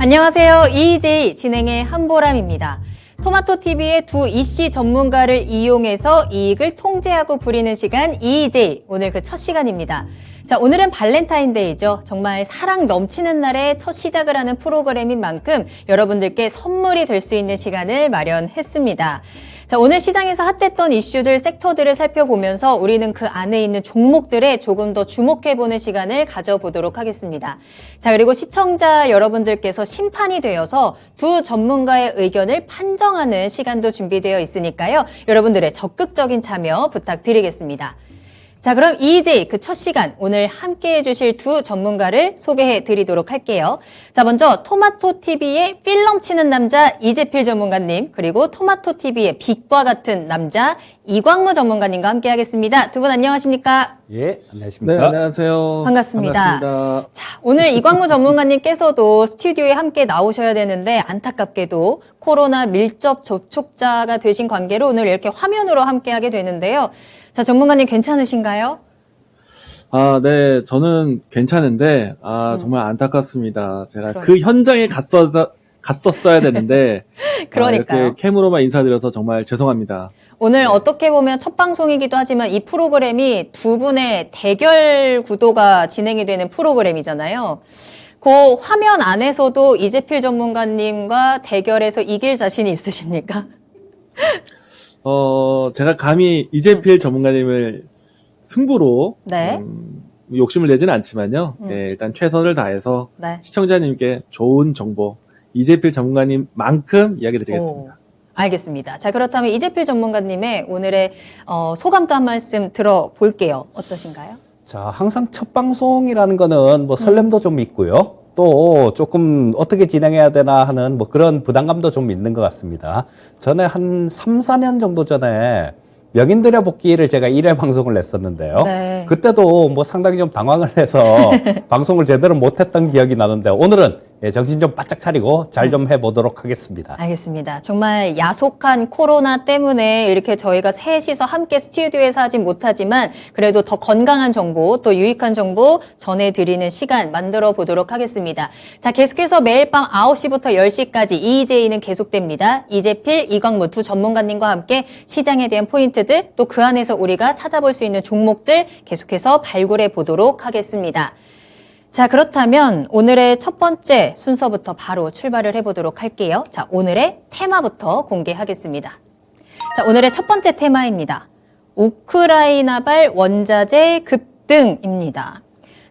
안녕하세요. EJ 진행의 한보람입니다. 토마토TV의 두 이씨 전문가를 이용해서 이익을 통제하고 부리는 시간 EJ, 오늘 그 첫 시간입니다. 자, 오늘은 발렌타인데이죠. 정말 사랑 넘치는 날에 첫 시작을 하는 프로그램인 만큼 여러분들께 선물이 될 수 있는 시간을 마련했습니다. 자, 오늘 시장에서 핫했던 이슈들, 섹터들을 살펴보면서 우리는 그 안에 있는 종목들에 조금 더 주목해보는 시간을 가져보도록 하겠습니다. 자, 그리고 시청자 여러분들께서 심판이 되어서 두 전문가의 의견을 판정하는 시간도 준비되어 있으니까요. 여러분들의 적극적인 참여 부탁드리겠습니다. 자, 그럼 EJ 그 첫 시간 오늘 함께 해주실 두 전문가를 소개해 드리도록 할게요. 자, 먼저 토마토TV의 필 넘치는 남자 이재필 전문가님, 그리고 토마토TV의 빛과 같은 남자 이광무 전문가님과 함께 하겠습니다. 두 분 안녕하십니까? 예, 안녕하십니까? 네, 안녕하세요. 반갑습니다. 반갑습니다. 자, 오늘 이광무 전문가님께서도 스튜디오에 함께 나오셔야 되는데 안타깝게도 코로나 밀접 접촉자가 되신 관계로 오늘 이렇게 화면으로 함께 하게 되는데요. 자, 전문가님 괜찮으신가요? 아, 네, 저는 괜찮은데, 정말 안타깝습니다. 제가 그러니까요. 그 현장에 갔었어야 되는데, 그러니까요. 이렇게 캠으로만 인사드려서 정말 죄송합니다. 오늘 어떻게 보면 첫 방송이기도 하지만 이 프로그램이 두 분의 대결 구도가 진행이 되는 프로그램이잖아요. 그 화면 안에서도 이재필 전문가님과 대결해서 이길 자신이 있으십니까? 제가 감히 이재필 전문가님을 승부로, 네. 욕심을 내지는 않지만요. 네, 일단 최선을 다해서 네. 시청자님께 좋은 정보, 이재필 전문가님만큼 이야기 드리겠습니다. 알겠습니다. 자, 그렇다면 이재필 전문가님의 오늘의 소감도 한 말씀 들어볼게요. 어떠신가요? 자, 항상 첫 방송이라는 거는 뭐 설렘도 좀 있고요. 또 조금 어떻게 진행해야 되나 하는 뭐 그런 부담감도 좀 있는 것 같습니다. 전에 한 3, 4년 정도 전에 명인들의 복귀를 제가 1회 방송을 냈었는데요. 네. 그때도 뭐 상당히 좀 당황을 해서 방송을 제대로 못했던 기억이 나는데 오늘은 정신 좀 바짝 차리고 잘 좀 해보도록 하겠습니다. 알겠습니다. 정말 야속한 코로나 때문에 이렇게 저희가 셋이서 함께 스튜디오에서 하진 못하지만 그래도 더 건강한 정보, 또 유익한 정보 전해드리는 시간 만들어 보도록 하겠습니다. 자, 계속해서 매일 밤 9시부터 10시까지 EJ는 계속됩니다. 이재필, 이광무 두 전문가님과 함께 시장에 대한 포인트들, 또 그 안에서 우리가 찾아볼 수 있는 종목들 계속해서 발굴해 보도록 하겠습니다. 자, 그렇다면 오늘의 첫 번째 순서부터 바로 출발을 해보도록 할게요. 자, 오늘의 테마부터 공개하겠습니다. 자, 오늘의 첫 번째 테마입니다. 우크라이나발 원자재 급등입니다.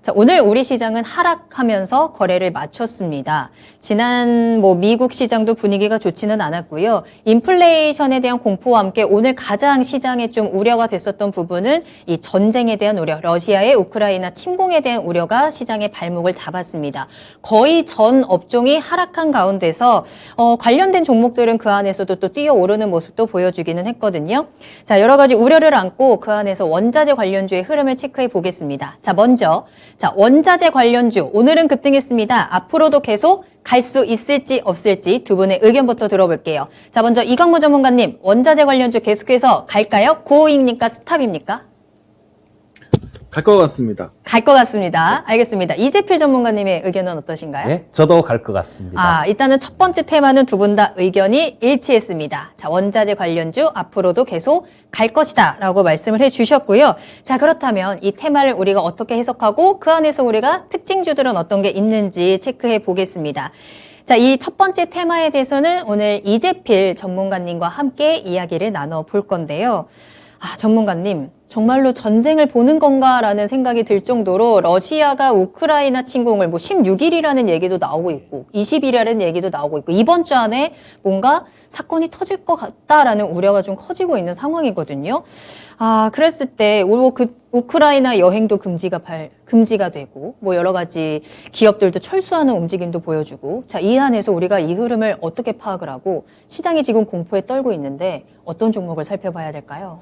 자, 오늘 우리 시장은 하락하면서 거래를 마쳤습니다. 지난 미국 시장도 분위기가 좋지는 않았고요. 인플레이션에 대한 공포와 함께 오늘 가장 시장에 좀 우려가 됐었던 부분은 이 전쟁에 대한 우려, 러시아의 우크라이나 침공에 대한 우려가 시장의 발목을 잡았습니다. 거의 전 업종이 하락한 가운데서 관련된 종목들은 그 안에서도 또 뛰어오르는 모습도 보여주기는 했거든요. 자, 여러 가지 우려를 안고 그 안에서 원자재 관련주의 흐름을 체크해 보겠습니다. 자, 먼저 자, 원자재 관련주 오늘은 급등했습니다. 앞으로도 계속 갈 수 있을지 없을지 두 분의 의견부터 들어볼게요. 자, 먼저 이광무 전문가님, 원자재 관련주 계속해서 갈까요? 고잉입니까? 스탑입니까? 갈 것 같습니다. 갈 것 같습니다. 알겠습니다. 이재필 전문가님의 의견은 어떠신가요? 네, 저도 갈 것 같습니다. 일단은 첫 번째 테마는 두 분 다 의견이 일치했습니다. 자, 원자재 관련주 앞으로도 계속 갈 것이다 라고 말씀을 해주셨고요. 자, 그렇다면 이 테마를 우리가 어떻게 해석하고 그 안에서 우리가 특징주들은 어떤 게 있는지 체크해 보겠습니다. 자, 이 첫 번째 테마에 대해서는 오늘 이재필 전문가님과 함께 이야기를 나눠볼 건데요. 전문가님, 정말로 전쟁을 보는 건가라는 생각이 들 정도로 러시아가 우크라이나 침공을 16일이라는 얘기도 나오고 있고 20일이라는 얘기도 나오고 있고 이번 주 안에 뭔가 사건이 터질 것 같다라는 우려가 좀 커지고 있는 상황이거든요. 그랬을 때 우크라이나 여행도 금지가 되고 여러 가지 기업들도 철수하는 움직임도 보여주고 자, 이 안에서 우리가 이 흐름을 어떻게 파악을 하고 시장이 지금 공포에 떨고 있는데 어떤 종목을 살펴봐야 될까요?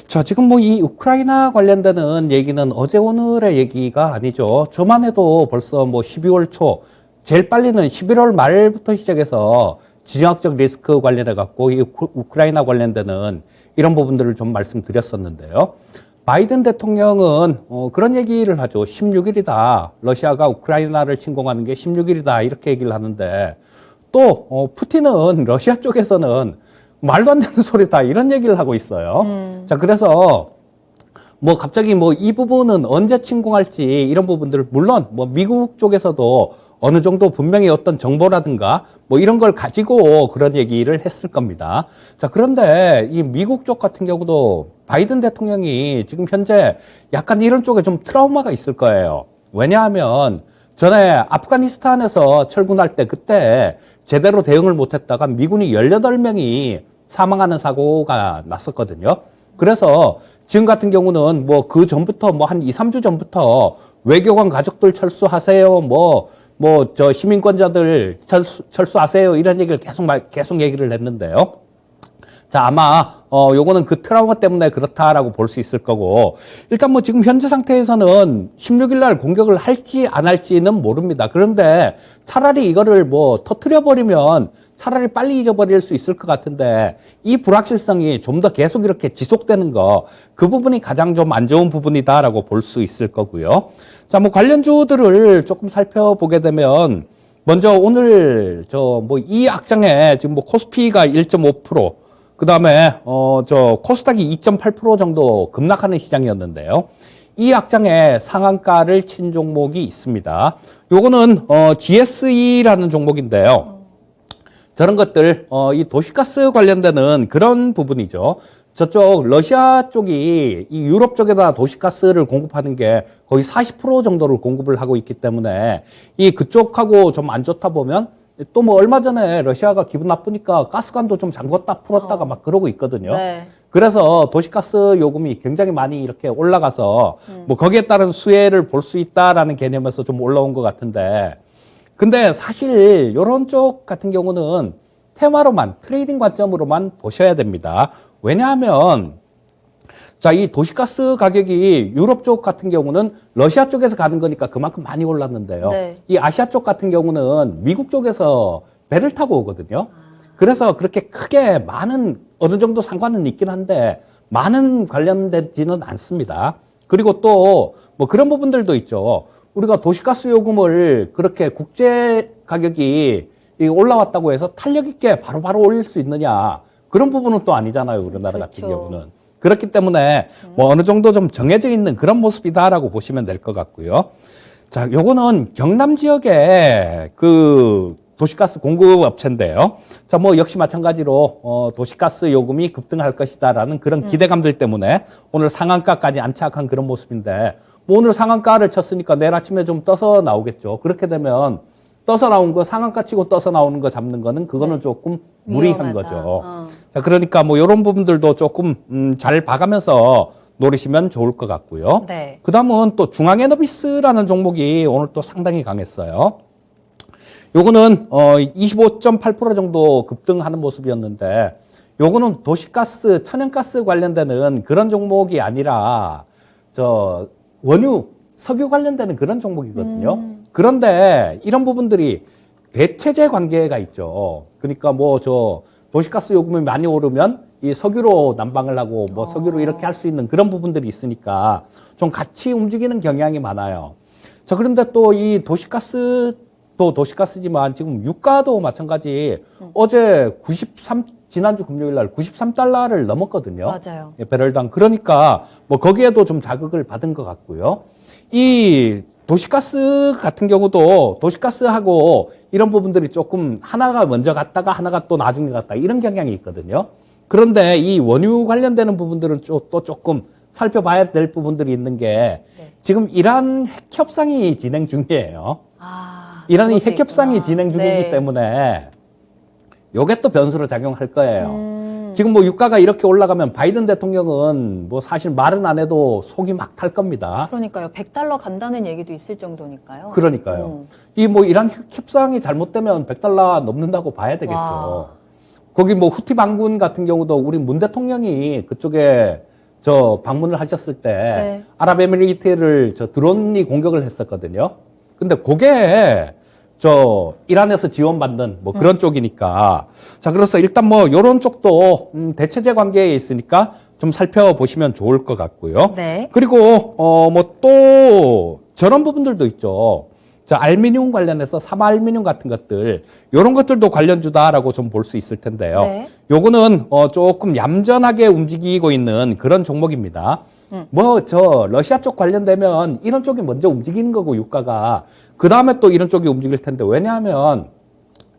자, 지금 이 우크라이나 관련되는 얘기는 어제 오늘의 얘기가 아니죠. 저만 해도 벌써 12월 초, 제일 빨리는 11월 말부터 시작해서 지정학적 리스크 관련해 갖고 이 우크라이나 관련되는 이런 부분들을 좀 말씀드렸었는데요. 바이든 대통령은 그런 얘기를 하죠. 16일이다. 러시아가 우크라이나를 침공하는 게 16일이다. 이렇게 얘기를 하는데 또 푸틴은 러시아 쪽에서는 말도 안 되는 소리다. 이런 얘기를 하고 있어요. 자, 그래서 뭐 갑자기 뭐 이 부분은 언제 침공할지 이런 부분들을 물론 뭐 미국 쪽에서도 어느 정도 분명히 어떤 정보라든가 뭐 이런 걸 가지고 그런 얘기를 했을 겁니다. 자, 그런데 이 미국 쪽 같은 경우도 바이든 대통령이 지금 현재 약간 이런 쪽에 좀 트라우마가 있을 거예요. 왜냐하면 전에 아프가니스탄에서 철군할 때 그때 제대로 대응을 못했다가 미군이 18명이 사망하는 사고가 났었거든요. 그래서 지금 같은 경우는 뭐 그 전부터 뭐 한 2, 3주 전부터 외교관 가족들 철수하세요. 저 시민권자들 철수하세요. 이런 얘기를 계속 얘기를 했는데요. 자, 아마 요거는 그 트라우마 때문에 그렇다라고 볼 수 있을 거고, 일단 뭐 지금 현재 상태에서는 16일 날 공격을 할지 안 할지는 모릅니다. 그런데 차라리 이거를 뭐 터뜨려 버리면 차라리 빨리 잊어버릴 수 있을 것 같은데, 이 불확실성이 좀 더 계속 이렇게 지속되는 거, 그 부분이 가장 좀 안 좋은 부분이다라고 볼 수 있을 거고요. 자, 뭐 관련주들을 조금 살펴보게 되면, 먼저 오늘 이 악장에 지금 뭐 코스피가 1.5%, 그 다음에 코스닥이 2.8% 정도 급락하는 시장이었는데요. 이 악장에 상한가를 친 종목이 있습니다. 요거는 GSE라는 종목인데요. 저런 것들 이 도시가스 관련되는 그런 부분이죠. 저쪽 러시아 쪽이 이 유럽 쪽에다 도시가스를 공급하는 게 거의 40% 정도를 공급을 하고 있기 때문에 이 그쪽하고 좀 안 좋다 보면 또 뭐 얼마 전에 러시아가 기분 나쁘니까 가스관도 좀 잠궜다 풀었다가 막 그러고 있거든요. 네. 그래서 도시가스 요금이 굉장히 많이 이렇게 올라가서 뭐 거기에 따른 수혜를 볼 수 있다라는 개념에서 좀 올라온 것 같은데, 근데 사실 이런 쪽 같은 경우는 테마로만, 트레이딩 관점으로만 보셔야 됩니다. 왜냐하면 자, 이 도시가스 가격이 유럽 쪽 같은 경우는 러시아 쪽에서 가는 거니까 그만큼 많이 올랐는데요. 네. 이 아시아 쪽 같은 경우는 미국 쪽에서 배를 타고 오거든요. 그래서 그렇게 크게 많은 어느 정도 상관은 있긴 한데 많은 관련되지는 않습니다. 그리고 또 뭐 그런 부분들도 있죠. 우리가 도시가스 요금을 그렇게 국제 가격이 올라왔다고 해서 탄력 있게 바로바로 올릴 수 있느냐, 그런 부분은 또 아니잖아요, 우리나라 같은 그렇죠. 경우는. 그렇기 때문에 뭐 어느 정도 좀 정해져 있는 그런 모습이다라고 보시면 될 것 같고요. 자, 요거는 경남 지역의 그 도시가스 공급 업체인데요. 자, 뭐 역시 마찬가지로 도시가스 요금이 급등할 것이다라는 그런 기대감들 때문에 오늘 상한가까지 안착한 그런 모습인데, 뭐 오늘 상한가를 쳤으니까 내일 아침에 좀 떠서 나오겠죠. 그렇게 되면 떠서 나온 거, 상한가 치고 떠서 나오는 거 잡는 거는 그거는 조금 무리한 위험하다. 거죠. 자, 그러니까 뭐 이런 부분들도 조금 잘 봐가면서 노리시면 좋을 것 같고요. 네. 그 다음은 또 중앙에너비스라는 종목이 오늘 또 상당히 강했어요. 요거는 25.8% 정도 급등하는 모습이었는데, 요거는 도시가스, 천연가스 관련되는 그런 종목이 아니라 원유, 석유 관련되는 그런 종목이거든요. 그런데 이런 부분들이 대체제 관계가 있죠. 그러니까 뭐 도시가스 요금이 많이 오르면 이 석유로 난방을 하고 뭐 석유로 이렇게 할 수 있는 그런 부분들이 있으니까 좀 같이 움직이는 경향이 많아요. 자, 그런데 또 이 도시가스도 도시가스지만 지금 유가도 마찬가지. 어제 지난주 금요일 날 93달러를 넘었거든요. 맞아요. 예, 배럴당. 그러니까 뭐 거기에도 좀 자극을 받은 것 같고요. 이 도시가스 같은 경우도 도시가스하고 이런 부분들이 조금 하나가 먼저 갔다가 하나가 또 나중에 갔다, 이런 경향이 있거든요. 그런데 이 원유 관련되는 부분들은 또 조금 살펴봐야 될 부분들이 있는 게, 네. 지금 이란 핵 협상이 진행 중이에요. 이란이 그것도 핵 협상이 있구나. 진행 중이기 네. 때문에 요게 또 변수로 작용할 거예요. 지금 뭐 유가가 이렇게 올라가면 바이든 대통령은 뭐 사실 말은 안 해도 속이 막 탈 겁니다. 그러니까요. 100달러 간다는 얘기도 있을 정도니까요. 그러니까요. 이 뭐 이란 협상이 잘못되면 100달러 넘는다고 봐야 되겠죠. 와. 거기 뭐 후티 반군 같은 경우도 우리 문 대통령이 그쪽에 방문을 하셨을 때 네. 아랍에미리트를 드론이 공격을 했었거든요. 근데 그게 이란에서 지원받는 뭐 그런 쪽이니까. 자, 그래서 일단 뭐 요런 쪽도 대체제 관계에 있으니까 좀 살펴보시면 좋을 것 같고요. 네. 그리고 뭐 또 저런 부분들도 있죠. 자, 알미늄 관련해서 삼알미늄 같은 것들, 요런 것들도 관련주다라고 좀 볼 수 있을 텐데요. 네. 요거는 조금 얌전하게 움직이고 있는 그런 종목입니다. 뭐 저 러시아 쪽 관련되면 이런 쪽이 먼저 움직이는 거고 유가가 그 다음에 또 이런 쪽이 움직일 텐데, 왜냐하면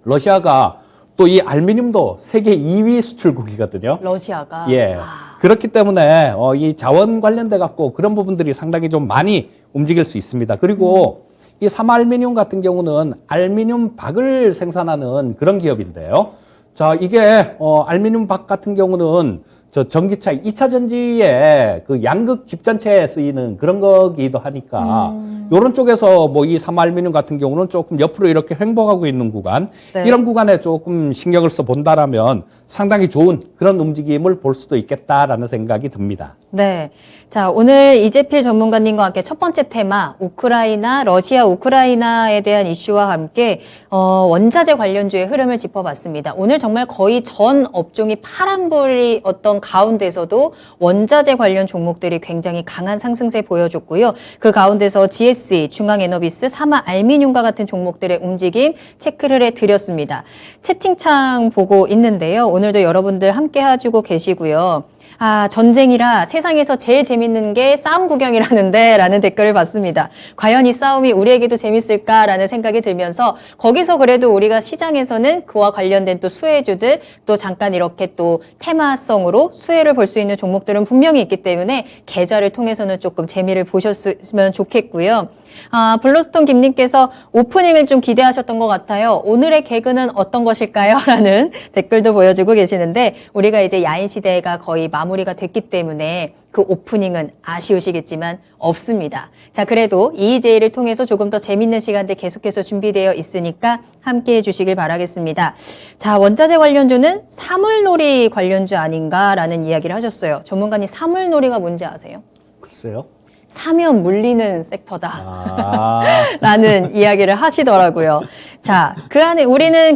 러시아가 또 이 알미늄도 세계 2위 수출국이거든요. 러시아가. 예. 그렇기 때문에 이 자원 관련돼 갖고 그런 부분들이 상당히 좀 많이 움직일 수 있습니다. 그리고 이 삼알미늄 같은 경우는 알미늄 박을 생산하는 그런 기업인데요. 자, 이게 알미늄 박 같은 경우는 저 전기차 2차 전지의 그 양극 집전체에 쓰이는 그런 거기도 하니까 요런 쪽에서 뭐 이 삼알미늄 같은 경우는 조금 옆으로 이렇게 횡보하고 있는 구간, 네. 이런 구간에 조금 신경을 써 본다라면 상당히 좋은 그런 움직임을 볼 수도 있겠다라는 생각이 듭니다. 네. 자, 오늘 이재필 전문가님과 함께 첫 번째 테마, 우크라이나, 러시아 우크라이나에 대한 이슈와 함께 원자재 관련주의 흐름을 짚어봤습니다. 오늘 정말 거의 전 업종이 파란불이 어떤 가운데서도 원자재 관련 종목들이 굉장히 강한 상승세 보여줬고요. 그 가운데서 GSE, 중앙에너비스, 사마알미늄과 같은 종목들의 움직임 체크를 해드렸습니다. 채팅창 보고 있는데요. 오늘도 여러분들 함께 해주고 계시고요. 아, 전쟁이라 세상에서 제일 재밌는 게 싸움 구경이라는데 라는 댓글을 봤습니다. 과연 이 싸움이 우리에게도 재밌을까라는 생각이 들면서 거기서 그래도 우리가 시장에서는 그와 관련된 또 수혜주들 또 잠깐 이렇게 또 테마성으로 수혜를 볼 수 있는 종목들은 분명히 있기 때문에 계좌를 통해서는 조금 재미를 보셨으면 좋겠고요. 아, 블루스톤 김님께서 오프닝을 좀 기대하셨던 것 같아요. 오늘의 개그는 어떤 것일까요? 라는 댓글도 보여주고 계시는데 우리가 이제 야인 시대가 거의 마무리가 됐기 때문에 그 오프닝은 아쉬우시겠지만 없습니다. 자, 그래도 EJ를 통해서 조금 더 재밌는 시간들 계속해서 준비되어 있으니까 함께 해주시길 바라겠습니다. 자, 원자재 관련주는 사물놀이 관련주 아닌가라는 이야기를 하셨어요. 전문가님 사물놀이가 뭔지 아세요? 글쎄요. 사면 물리는 섹터다. 아. 라는 이야기를 하시더라고요. 자, 그 안에 우리는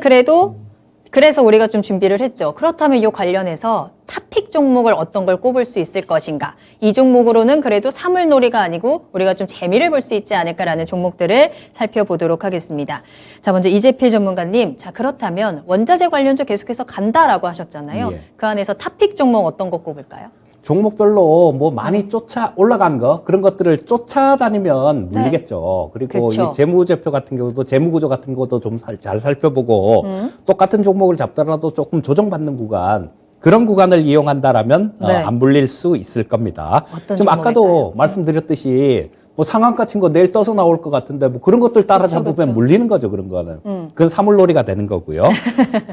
그래서 우리가 좀 준비를 했죠. 그렇다면 이 관련해서 탑픽 종목을 어떤 걸 꼽을 수 있을 것인가. 이 종목으로는 그래도 사물놀이가 아니고 우리가 좀 재미를 볼 수 있지 않을까라는 종목들을 살펴보도록 하겠습니다. 자, 먼저 이재필 전문가님. 자, 그렇다면 원자재 관련주 계속해서 간다라고 하셨잖아요. 예. 그 안에서 탑픽 종목 어떤 거 꼽을까요? 종목별로 뭐 많이 쫓아올라간 거, 그런 것들을 쫓아다니면 물리겠죠. 그리고 그쵸. 이 재무제표 같은 경우도 재무구조 같은 것도 좀 잘 살펴보고 똑같은 종목을 잡더라도 조금 조정받는 구간, 그런 구간을 이용한다라면 네. 안 물릴 수 있을 겁니다. 어떤 지금 아까도 종목일까요? 말씀드렸듯이 뭐 상한가 친 거 내일 떠서 나올 것 같은데 뭐 그런 것들 따라잡으면 그쵸. 물리는 거죠. 그런 거는. 그건 사물놀이가 되는 거고요.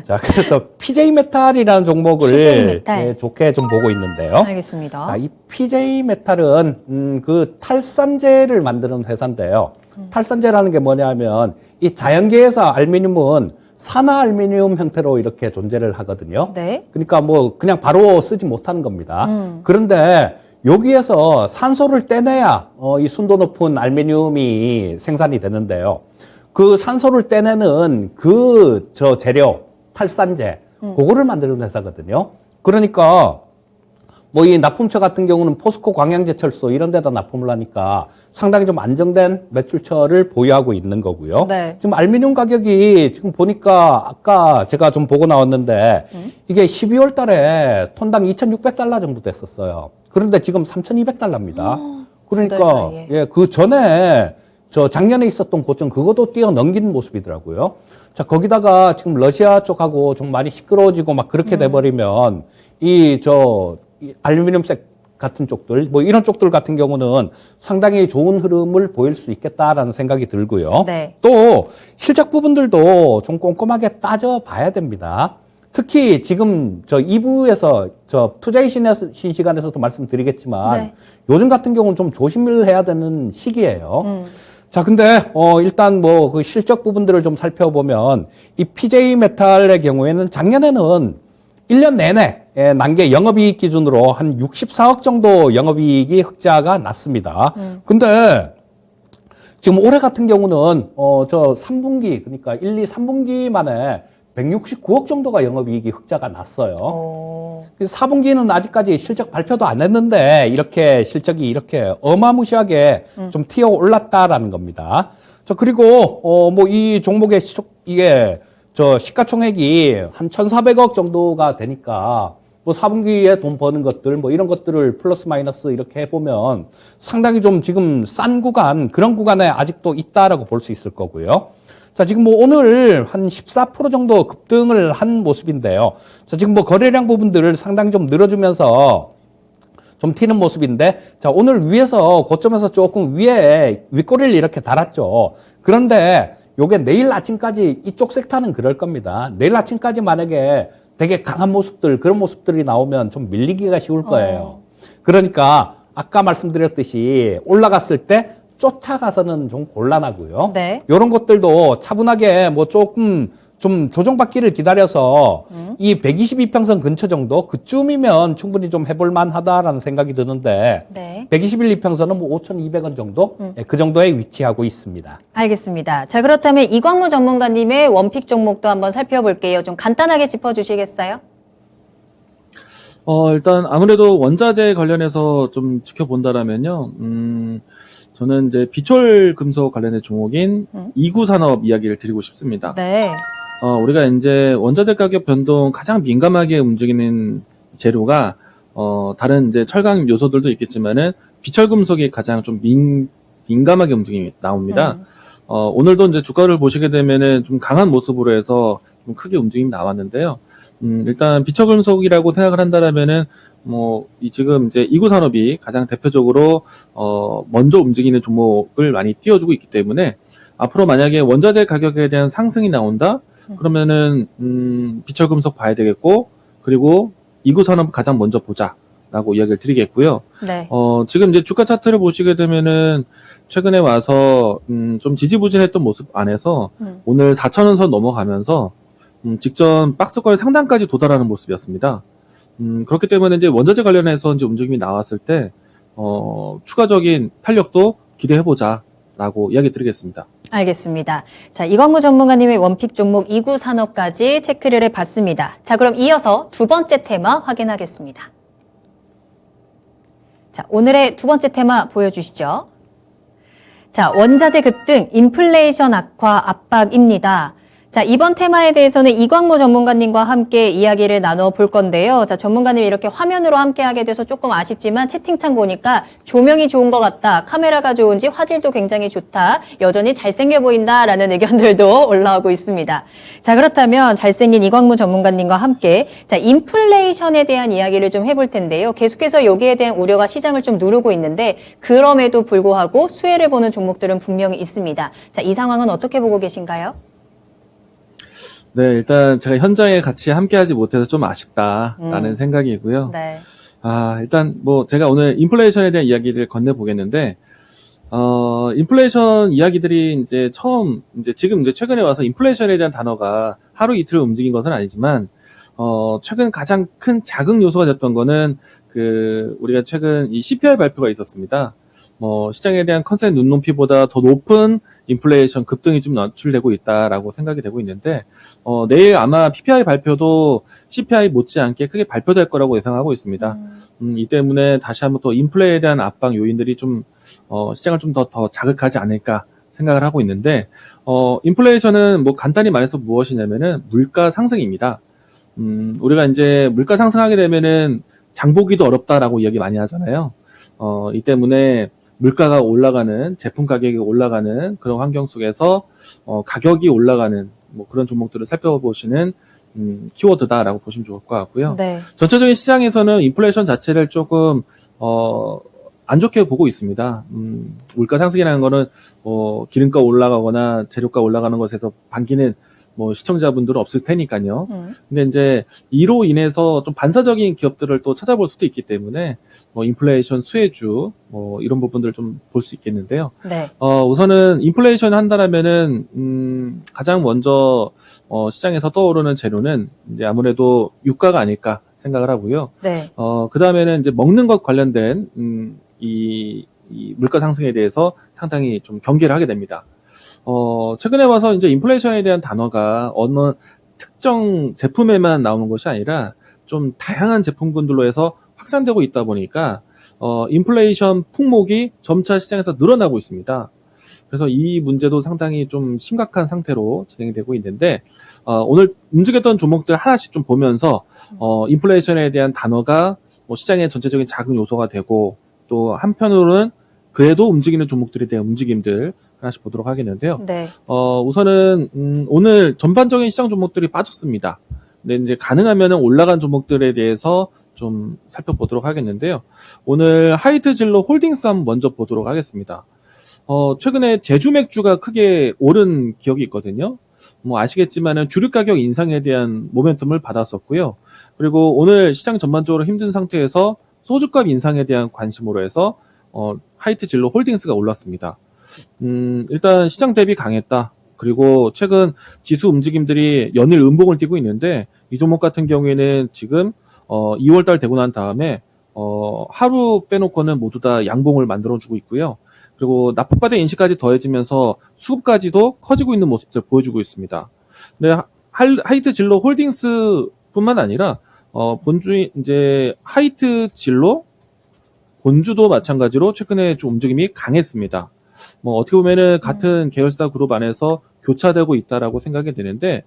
자, 그래서 PJ 메탈이라는 종목을 PJ 메탈. 좋게 좀 보고 있는데요. 알겠습니다. 자, 이 PJ 메탈은 그 탈산재를 만드는 회사인데요. 탈산재라는 게 뭐냐면 이 자연계에서 알미늄은 산화 알미늄 형태로 이렇게 존재를 하거든요. 네. 그러니까 뭐 그냥 바로 쓰지 못하는 겁니다. 그런데 여기에서 산소를 떼내야 이 순도 높은 알미늄이 생산이 되는데요. 그 산소를 떼내는 그 재료, 탈산재, 그거를 만드는 회사거든요. 그러니까 뭐 이 납품처 같은 경우는 포스코 광양제철소 이런 데다 납품을 하니까 상당히 좀 안정된 매출처를 보유하고 있는 거고요. 네. 지금 알미늄 가격이 지금 보니까 아까 제가 좀 보고 나왔는데 이게 12월 달에 톤당 2,600달러 정도 됐었어요. 그런데 지금 3,200달러입니다. 두달 그러니까 사이에. 예, 그 전에 저 작년에 있었던 고점 그것도 뛰어넘기는 모습이더라고요. 자, 거기다가 지금 러시아 쪽하고 좀 많이 시끄러워지고 막 그렇게 돼버리면 이 알루미늄색 같은 쪽들, 뭐 이런 쪽들 같은 경우는 상당히 좋은 흐름을 보일 수 있겠다라는 생각이 들고요. 네. 또 실적 부분들도 좀 꼼꼼하게 따져봐야 됩니다. 특히 지금 2부에서 투자의 신 시간에서도 말씀드리겠지만 네. 요즘 같은 경우는 좀 조심을 해야 되는 시기예요. 자, 근데 일단 뭐 그 실적 부분들을 좀 살펴보면 이 PJ 메탈의 경우에는 작년에는 1년 내내 난게 영업이익 기준으로 한 64억 정도 영업이익이 흑자가 났습니다. 근데 지금 올해 같은 경우는 3분기, 그러니까 1, 2, 3분기 만에 169억 정도가 영업이익이 흑자가 났어요. 오. 그래서 4분기는 아직까지 실적 발표도 안 했는데 이렇게 실적이 이렇게 어마무시하게 좀 튀어 올랐다라는 겁니다. 그리고 뭐 이 종목의 이게 시가총액이 한 1,400억 정도가 되니까 뭐 4분기에 돈 버는 것들 뭐 이런 것들을 플러스 마이너스 이렇게 해보면 상당히 좀 지금 싼 구간 그런 구간에 아직도 있다라고 볼 수 있을 거고요. 자, 지금 뭐 오늘 한 14% 정도 급등을 한 모습인데요. 자, 지금 뭐 거래량 부분들을 상당히 좀 늘어주면서 좀 튀는 모습인데, 자, 오늘 위에서 고점에서 조금 위에 윗꼬리를 이렇게 달았죠. 그런데 요게 내일 아침까지 이쪽 섹터는 그럴 겁니다. 내일 아침까지 만약에 되게 강한 모습들, 그런 모습들이 나오면 좀 밀리기가 쉬울 거예요. 그러니까 아까 말씀드렸듯이 올라갔을 때 쫓아가서는 좀 곤란하고요. 네. 이런 것들도 차분하게 뭐 조금 좀 조정받기를 기다려서 이 122평선 근처 정도 그쯤이면 충분히 좀 해볼 만하다라는 생각이 드는데 네. 121 이평선은 뭐 5,200원 정도 그 정도에 위치하고 있습니다. 알겠습니다. 자, 그렇다면 이광무 전문가님의 원픽 종목도 한번 살펴볼게요. 좀 간단하게 짚어주시겠어요? 일단 아무래도 원자재 관련해서 좀 지켜본다라면요. 저는 이제 비철 금속 관련된 종목인 이구산업 이야기를 드리고 싶습니다. 네. 우리가 이제 원자재 가격 변동 가장 민감하게 움직이는 재료가 다른 이제 철강 요소들도 있겠지만은 비철 금속이 가장 좀 민감하게 움직임이 나옵니다. 오늘도 이제 주가를 보시게 되면은 좀 강한 모습으로 해서 좀 크게 움직임이 나왔는데요. 일단 비철 금속이라고 생각을 한다라면은 지금 이제 이구산업이 가장 대표적으로 먼저 움직이는 종목을 많이 띄워주고 있기 때문에 앞으로 만약에 원자재 가격에 대한 상승이 나온다 그러면은 비철 금속 봐야 되겠고 그리고 이구산업 가장 먼저 보자라고 이야기를 드리겠고요. 네. 지금 이제 주가 차트를 보시게 되면은 최근에 와서 좀 지지부진했던 모습 안에서 오늘 4,000원 선 넘어가면서 직전 박스권 상단까지 도달하는 모습이었습니다. 그렇기 때문에 이제 원자재 관련해서 이제 움직임이 나왔을 때, 추가적인 탄력도 기대해보자라고 이야기 드리겠습니다. 알겠습니다. 자, 이광무 전문가님의 원픽 종목 이구산업까지 체크를 해봤습니다. 자, 그럼 이어서 두 번째 테마 확인하겠습니다. 자, 오늘의 두 번째 테마 보여주시죠. 자, 원자재 급등, 인플레이션 악화 압박입니다. 자, 이번 테마에 대해서는 이광무 전문가님과 함께 이야기를 나눠볼 건데요. 자, 전문가님 이렇게 화면으로 함께 하게 돼서 조금 아쉽지만 채팅창 보니까 조명이 좋은 것 같다, 카메라가 좋은지 화질도 굉장히 좋다, 여전히 잘생겨 보인다라는 의견들도 올라오고 있습니다. 자, 그렇다면 잘생긴 이광무 전문가님과 함께 자, 인플레이션에 대한 이야기를 좀 해볼 텐데요. 계속해서 여기에 대한 우려가 시장을 좀 누르고 있는데 그럼에도 불구하고 수혜를 보는 종목들은 분명히 있습니다. 자, 이 상황은 어떻게 보고 계신가요? 네, 일단 제가 현장에 같이 함께하지 못해서 좀 아쉽다라는 생각이고요. 네. 일단 제가 오늘 인플레이션에 대한 이야기를 건네보겠는데, 인플레이션 이야기들이 이제 지금 최근에 와서 인플레이션에 대한 단어가 하루 이틀 움직인 것은 아니지만, 최근 가장 큰 자극 요소가 됐던 거는 우리가 최근 이 CPI 발표가 있었습니다. 시장에 대한 컨센 눈높이보다 더 높은 인플레이션 급등이 좀 노출되고 있다라고 생각이 되고 있는데, 내일 아마 PPI 발표도 CPI 못지않게 크게 발표될 거라고 예상하고 있습니다. 이 때문에 다시 한번 또 인플레에 대한 압박 요인들이 좀, 시장을 좀 더 자극하지 않을까 생각을 하고 있는데, 인플레이션은 간단히 말해서 무엇이냐면은 물가 상승입니다. 우리가 이제 물가 상승하게 되면은 장보기도 어렵다라고 이야기 많이 하잖아요. 이 때문에 물가가 올라가는, 제품 가격이 올라가는 그런 환경 속에서 가격이 올라가는 그런 종목들을 살펴보시는 키워드다라고 보시면 좋을 것 같고요. 네. 전체적인 시장에서는 인플레이션 자체를 조금 안 좋게 보고 있습니다. 물가 상승이라는 거는 기름가 올라가거나 재료가 올라가는 것에서 반기는 시청자분들은 없을 테니까요. 근데 이제 이로 인해서 좀 반사적인 기업들을 또 찾아볼 수도 있기 때문에 인플레이션 수혜주 이런 부분들을 좀 볼 수 있겠는데요. 네. 우선은 인플레이션 한다라면은 가장 먼저 시장에서 떠오르는 재료는 이제 아무래도 유가가 아닐까 생각을 하고요. 네. 그 다음에는 이제 먹는 것 관련된 이 물가 상승에 대해서 상당히 좀 경계를 하게 됩니다. 최근에 와서 이제 인플레이션에 대한 단어가 특정 제품에만 나오는 것이 아니라 좀 다양한 제품군들로 해서 확산되고 있다 보니까 인플레이션 품목이 점차 시장에서 늘어나고 있습니다. 그래서 이 문제도 상당히 좀 심각한 상태로 진행이 되고 있는데 오늘 움직였던 종목들 하나씩 좀 보면서 인플레이션에 대한 단어가 뭐 시장의 전체적인 자극 요소가 되고 또 한편으로는 그래도 움직이는 종목들에 대한 움직임들 하나씩 보도록 하겠는데요. 네. 우선은 오늘 전반적인 시장 종목들이 빠졌습니다. 근데 이제 가능하면 올라간 종목들에 대해서 좀 살펴보도록 하겠는데요. 오늘 하이트진로 홀딩스 한번 먼저 보도록 하겠습니다. 최근에 제주 맥주가 크게 오른 기억이 있거든요. 뭐 아시겠지만은 주류 가격 인상에 대한 모멘텀을 받았었고요. 그리고 오늘 시장 전반적으로 힘든 상태에서 소주값 인상에 대한 관심으로 해서 하이트진로 홀딩스가 올랐습니다. 일단 시장 대비 강했다. 그리고 최근 지수 움직임들이 연일 음봉을 띄고 있는데 이 종목 같은 경우에는 지금 2월달 되고 난 다음에 하루 빼놓고는 모두 다 양봉을 만들어주고 있고요. 그리고 납품받은 인식까지 더해지면서 수급까지도 커지고 있는 모습을 보여주고 있습니다. 근데 하이트진로 홀딩스뿐만 아니라 본주 이제 하이트진로 본주도 마찬가지로 최근에 좀 움직임이 강했습니다. 뭐 어떻게 보면은 같은 계열사 그룹 안에서 교차되고 있다라고 생각이 되는데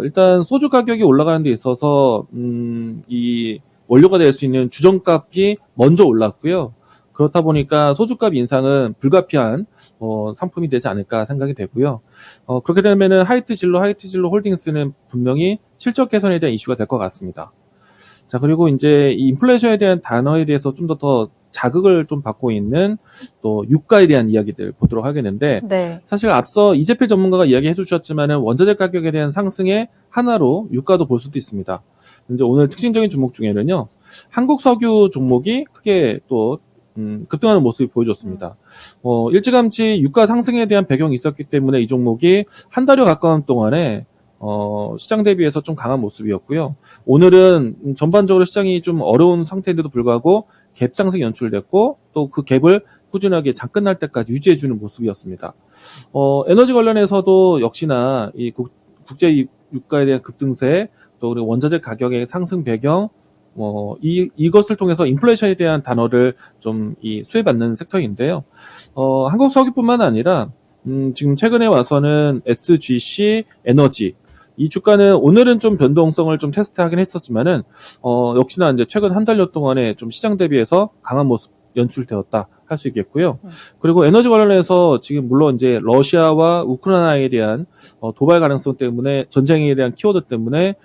일단 소주 가격이 올라가는 데 있어서 이 원료가 될 수 있는 주정값이 먼저 올랐고요. 그렇다 보니까 소주값 인상은 불가피한 상품이 되지 않을까 생각이 되고요. 그렇게 되면은 하이트진로 홀딩스는 분명히 실적 개선에 대한 이슈가 될 것 같습니다. 자, 그리고 이제 이 인플레이션에 대한 단어에 대해서 좀 더 자극을 좀 받고 있는 또 유가에 대한 이야기들 보도록 하겠는데 네. 사실 앞서 이재필 전문가가 이야기해 주셨지만은 원자재 가격에 대한 상승의 하나로 유가도 볼 수도 있습니다. 이제 오늘 특징적인 종목 중에는요, 한국 석유 종목이 크게 또 급등하는 모습이 보여줬습니다. 일찌감치 유가 상승에 대한 배경이 있었기 때문에 이 종목이 한 달여 가까운 동안에 시장 대비해서 좀 강한 모습이었고요. 오늘은 전반적으로 시장이 좀 어려운 상태인데도 불구하고 갭 상승 연출됐고 또 그 갭을 꾸준하게 장 끝날 때까지 유지해주는 모습이었습니다. 에너지 관련해서도 역시나 이 국제 유가에 대한 급등세 또 그리고 원자재 가격의 상승 배경 이것을 통해서 인플레이션에 대한 단어를 좀 수혜받는 섹터인데요. 한국 석유뿐만 아니라 지금 최근에 와서는 SGC 에너지 이 주가는 오늘은 좀 변동성을 좀 테스트하긴 했었지만은 역시나 이제 최근 한 달여 동안에 좀 시장 대비해서 강한 모습 연출되었다 할 수 있겠고요. 그리고 에너지 관련해서 지금 물론 이제 러시아와 우크라이나에 대한 도발 가능성 때문에 전쟁에 대한 키워드 때문에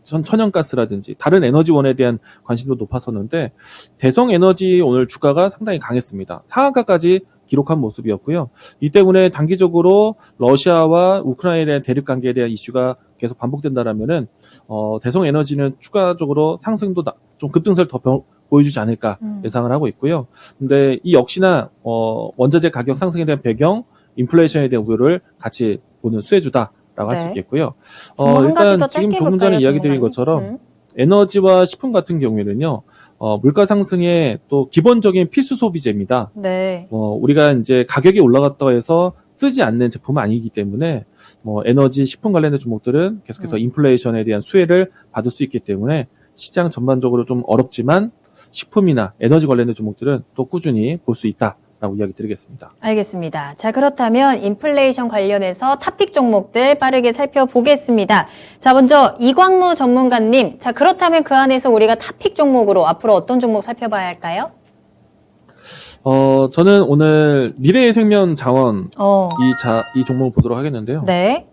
천연가스라든지 다른 에너지원에 대한 관심도 높았었는데 대성 에너지 오늘 주가가 상당히 강했습니다. 상한가까지 기록한 모습이었고요. 이 때문에 단기적으로 러시아와 우크라이나에 대한 대립 관계에 대한 이슈가 계속 반복된다라면은 대성 에너지는 추가적으로 상승도 좀 급등세를 더 보여주지 않을까 예상을 하고 있고요. 근데 이 역시나 원자재 가격 상승에 대한 배경, 인플레이션에 대한 우려를 같이 보는 수혜주다라고 할 수 네. 있겠고요. 한 가지 일단 더 지금 짧게 조금 전에 볼까요, 이야기 드린 전문가님? 것처럼 에너지와 식품 같은 경우에는요, 물가 상승의 또 기본적인 필수 소비재입니다. 네. 우리가 이제 가격이 올라갔다고 해서 쓰지 않는 제품은 아니기 때문에 에너지, 식품 관련된 종목들은 계속해서 인플레이션에 대한 수혜를 받을 수 있기 때문에 시장 전반적으로 좀 어렵지만 식품이나 에너지 관련된 종목들은 또 꾸준히 볼 수 있다라고 이야기 드리겠습니다. 알겠습니다. 자, 그렇다면 인플레이션 관련해서 탑픽 종목들 빠르게 살펴보겠습니다. 자, 먼저 이광무 전문가님. 자, 그렇다면 그 안에서 우리가 탑픽 종목으로 앞으로 어떤 종목 살펴봐야 할까요? 저는 오늘 미래의 생명 자원 이 종목을 보도록 하겠는데요. 네.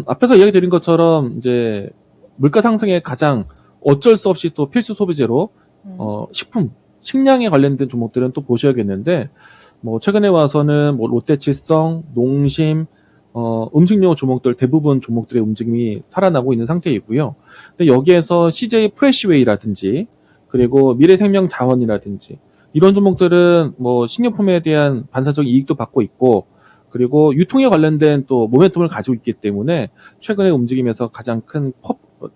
앞에서 이야기 드린 것처럼 이제 물가 상승에 가장 어쩔 수 없이 또 필수 소비재로 식량에 관련된 종목들은 또 보셔야겠는데 최근에 와서는 롯데칠성, 농심, 음식료 종목들 대부분 종목들의 움직임이 살아나고 있는 상태이고요. 근데 여기에서 CJ 프레시웨이라든지 그리고 미래생명 자원이라든지 이런 종목들은 식료품에 대한 반사적 이익도 받고 있고 그리고 유통에 관련된 또 모멘텀을 가지고 있기 때문에 최근의 움직임에서 가장 큰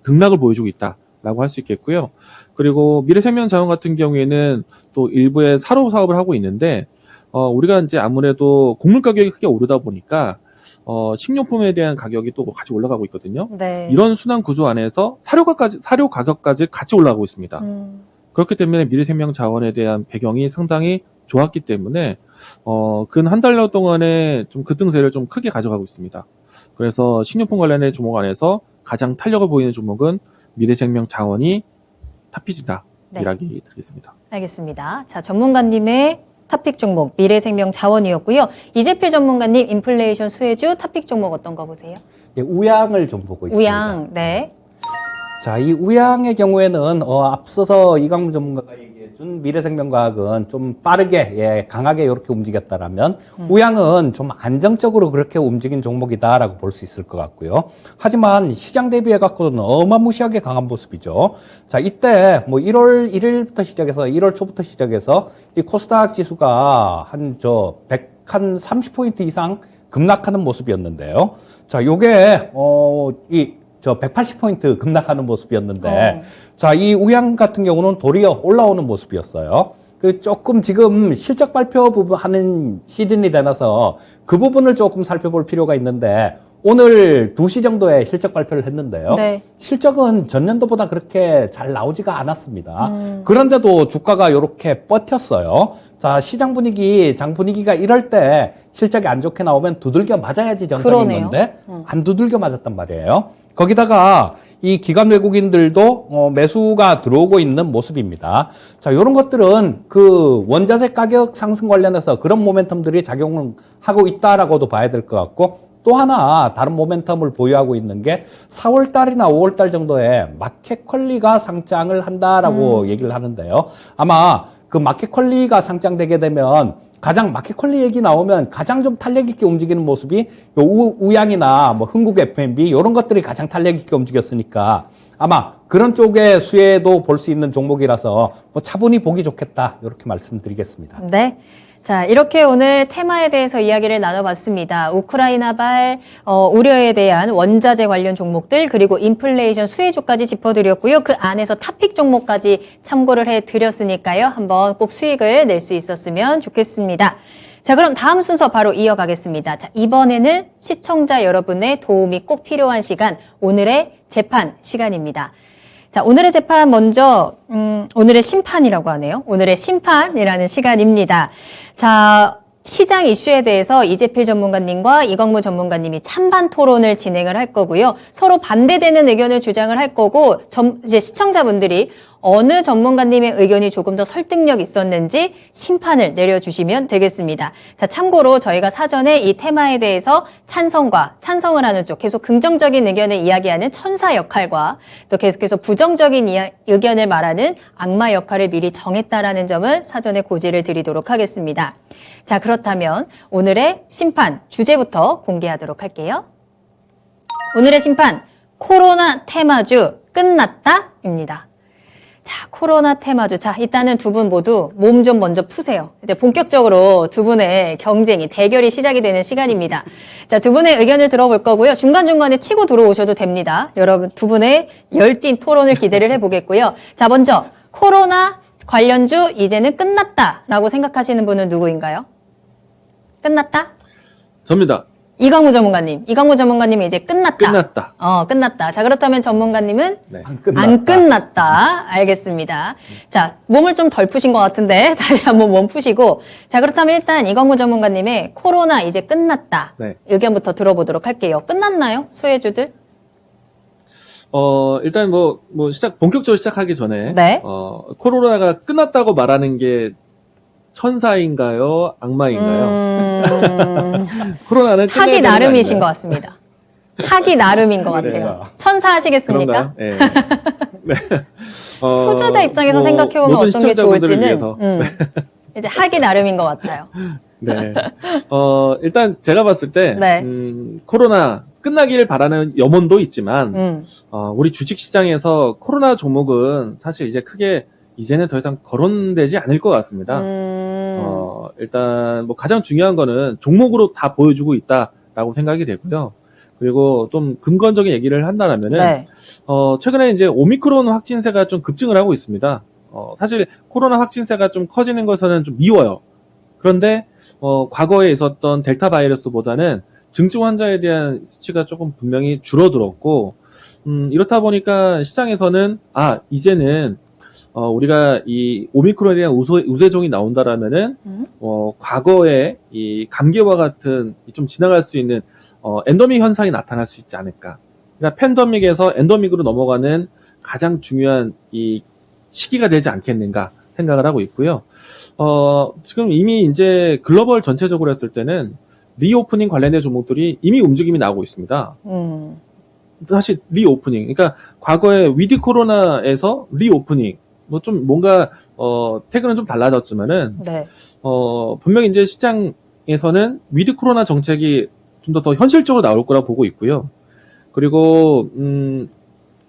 등락을 보여주고 있다라고 할 수 있겠고요. 그리고 미래생명 자원 같은 경우에는 또 일부의 사로 사업을 하고 있는데 우리가 이제 아무래도 곡물 가격이 크게 오르다 보니까 식료품에 대한 가격이 또 같이 올라가고 있거든요. 네. 이런 순환 구조 안에서 사료 가격까지 같이 올라가고 있습니다. 그렇기 때문에 미래생명자원에 대한 배경이 상당히 좋았기 때문에 근 한 달여 동안에 좀 급등세를 좀 크게 가져가고 있습니다. 그래서 식료품 관련의 종목 안에서 가장 탄력을 보이는 종목은 미래생명자원이 탑픽이다. 네. 이야기 드리겠습니다. 알겠습니다. 자, 전문가님의 탑픽 종목 미래생명자원이었고요. 이재필 전문가님 인플레이션 수혜주 탑픽 종목 어떤 거 보세요? 예, 우양을 좀 보고 있습니다. 우양, 네. 자, 이 우양의 경우에는 앞서서 이강문 전문가가 얘기해준 미래생명과학은 좀 빠르게, 예, 강하게 이렇게 움직였다라면 우양은 좀 안정적으로 그렇게 움직인 종목이다라고 볼 수 있을 것 같고요. 하지만 시장 대비해 갖고는 어마무시하게 강한 모습이죠. 자, 이때 뭐 1월 1일부터 시작해서 1월 초부터 시작해서 이 코스닥 지수가 한 30포인트 이상 급락하는 모습이었는데요. 자, 요게 180포인트 급락하는 모습이었는데, 자, 이 우양 같은 경우는 도리어 올라오는 모습이었어요. 조금 지금 실적 발표 부분 하는 시즌이 되나서 그 부분을 조금 살펴볼 필요가 있는데, 오늘 2시 정도에 실적 발표를 했는데요. 네. 실적은 전년도보다 그렇게 잘 나오지가 않았습니다. 그런데도 주가가 이렇게 버텼어요. 자, 시장 분위기, 장 분위기가 이럴 때 실적이 안 좋게 나오면 두들겨 맞아야지 정상인 그러네요. 건데 안 두들겨 맞았단 말이에요. 거기다가 이 기관 외국인들도 매수가 들어오고 있는 모습입니다. 자, 이런 것들은 그 원자재 가격 상승 관련해서 그런 모멘텀들이 작용을 하고 있다라고도 봐야 될 것 같고, 또 하나 다른 모멘텀을 보유하고 있는 게 4월 달이나 5월 달 정도에 마켓 퀄리가 상장을 한다라고 얘기를 하는데요. 아마 그 마켓 퀄리가 상장되게 되면 가장 마켓 퀄리 얘기 나오면 가장 좀 탄력 있게 움직이는 모습이 우양이나 뭐 흥국 F&B 이런 것들이 가장 탄력 있게 움직였으니까 아마 그런 쪽의 수혜도 볼 수 있는 종목이라서 뭐 차분히 보기 좋겠다 이렇게 말씀드리겠습니다. 네. 자, 이렇게 오늘 테마에 대해서 이야기를 나눠봤습니다. 우크라이나발 우려에 대한 원자재 관련 종목들, 그리고 인플레이션 수혜주까지 짚어드렸고요. 그 안에서 탑픽 종목까지 참고를 해드렸으니까요. 한번 꼭 수익을 낼 수 있었으면 좋겠습니다. 자, 그럼 다음 순서 바로 이어가겠습니다. 자, 이번에는 시청자 여러분의 도움이 꼭 필요한 시간, 오늘의 재판 시간입니다. 자, 오늘의 재판 먼저 오늘의 심판이라고 하네요. 오늘의 심판이라는 시간입니다. 자, 시장 이슈에 대해서 이재필 전문가님과 이광무 전문가님이 찬반 토론을 진행을 할 거고요. 서로 반대되는 의견을 주장을 할 거고, 이제 시청자분들이 어느 전문가님의 의견이 조금 더 설득력 있었는지 심판을 내려주시면 되겠습니다. 자, 참고로 저희가 사전에 이 테마에 대해서 찬성을 하는 쪽, 계속 긍정적인 의견을 이야기하는 천사 역할과 또 계속해서 부정적인 의견을 말하는 악마 역할을 미리 정했다라는 점을 사전에 고지를 드리도록 하겠습니다. 자, 그렇다면 오늘의 심판 주제부터 공개하도록 할게요. 오늘의 심판, 코로나 테마주 끝났다입니다. 자, 코로나 테마주. 자, 일단은 두 분 모두 몸 좀 먼저 푸세요. 이제 본격적으로 두 분의 경쟁이, 대결이 시작이 되는 시간입니다. 자, 두 분의 의견을 들어볼 거고요. 중간중간에 치고 들어오셔도 됩니다. 여러분, 두 분의 열띤 토론을 기대를 해보겠고요. 자, 먼저 코로나 관련주 이제는 끝났다라고 생각하시는 분은 누구인가요? 끝났다? 접니다. 이광무 전문가님. 이광무 전문가님이 이제 끝났다. 끝났다. 끝났다. 자, 그렇다면 전문가님은 네. 안 끝났다. 알겠습니다. 자, 몸을 좀 덜 푸신 것 같은데 다시 한번 몸 푸시고. 자, 그렇다면 일단 이광무 전문가님의 코로나 이제 끝났다. 네. 의견부터 들어보도록 할게요. 끝났나요? 수혜주들? 일단 본격적으로 시작하기 전에 네. 코로나가 끝났다고 말하는 게 천사인가요? 악마인가요? 코로나는 끝나야 하기 되는 거 나름이신 아닌가요? 것 같습니다. 하기 나름인 것 같아요. 그래요. 천사 하시겠습니까? 그런가요? 네. 네. 투자자 입장에서 생각해보면 모든 어떤 게 시청자분들을 좋을지는 위해서. 이제 하기 나름인 것 같아요. 네. 일단 제가 봤을 때 네. 코로나 끝나기를 바라는 염원도 있지만 우리 주식시장에서 코로나 종목은 사실 이제 크게 이제는 더 이상 거론되지 않을 것 같습니다. 일단 가장 중요한 거는 종목으로 다 보여주고 있다라고 생각이 되고요. 그리고 좀 근거적인 얘기를 한다면은 네. 최근에 이제 오미크론 확진세가 좀 급증을 하고 있습니다. 사실 코로나 확진세가 좀 커지는 것은 좀 미워요. 그런데 과거에 있었던 델타 바이러스보다는 증증 환자에 대한 수치가 조금 분명히 줄어들었고, 이렇다 보니까 시장에서는, 이제는, 우리가 이 오미크론에 대한 우세종이 나온다라면은, 과거에 이 감기와 같은 좀 지나갈 수 있는, 엔더믹 현상이 나타날 수 있지 않을까. 그러니까 팬데믹에서 엔더믹으로 넘어가는 가장 중요한 이 시기가 되지 않겠는가 생각을 하고 있고요. 지금 이미 이제 글로벌 전체적으로 했을 때는 리오프닝 관련된 종목들이 이미 움직임이 나오고 있습니다. 사실 리오프닝, 그러니까 과거에 위드 코로나에서 리오프닝, 뭐 좀 뭔가 태그는 좀 달라졌지만은 네. 분명히 이제 시장에서는 위드 코로나 정책이 좀 더 현실적으로 나올 거라 보고 있고요. 그리고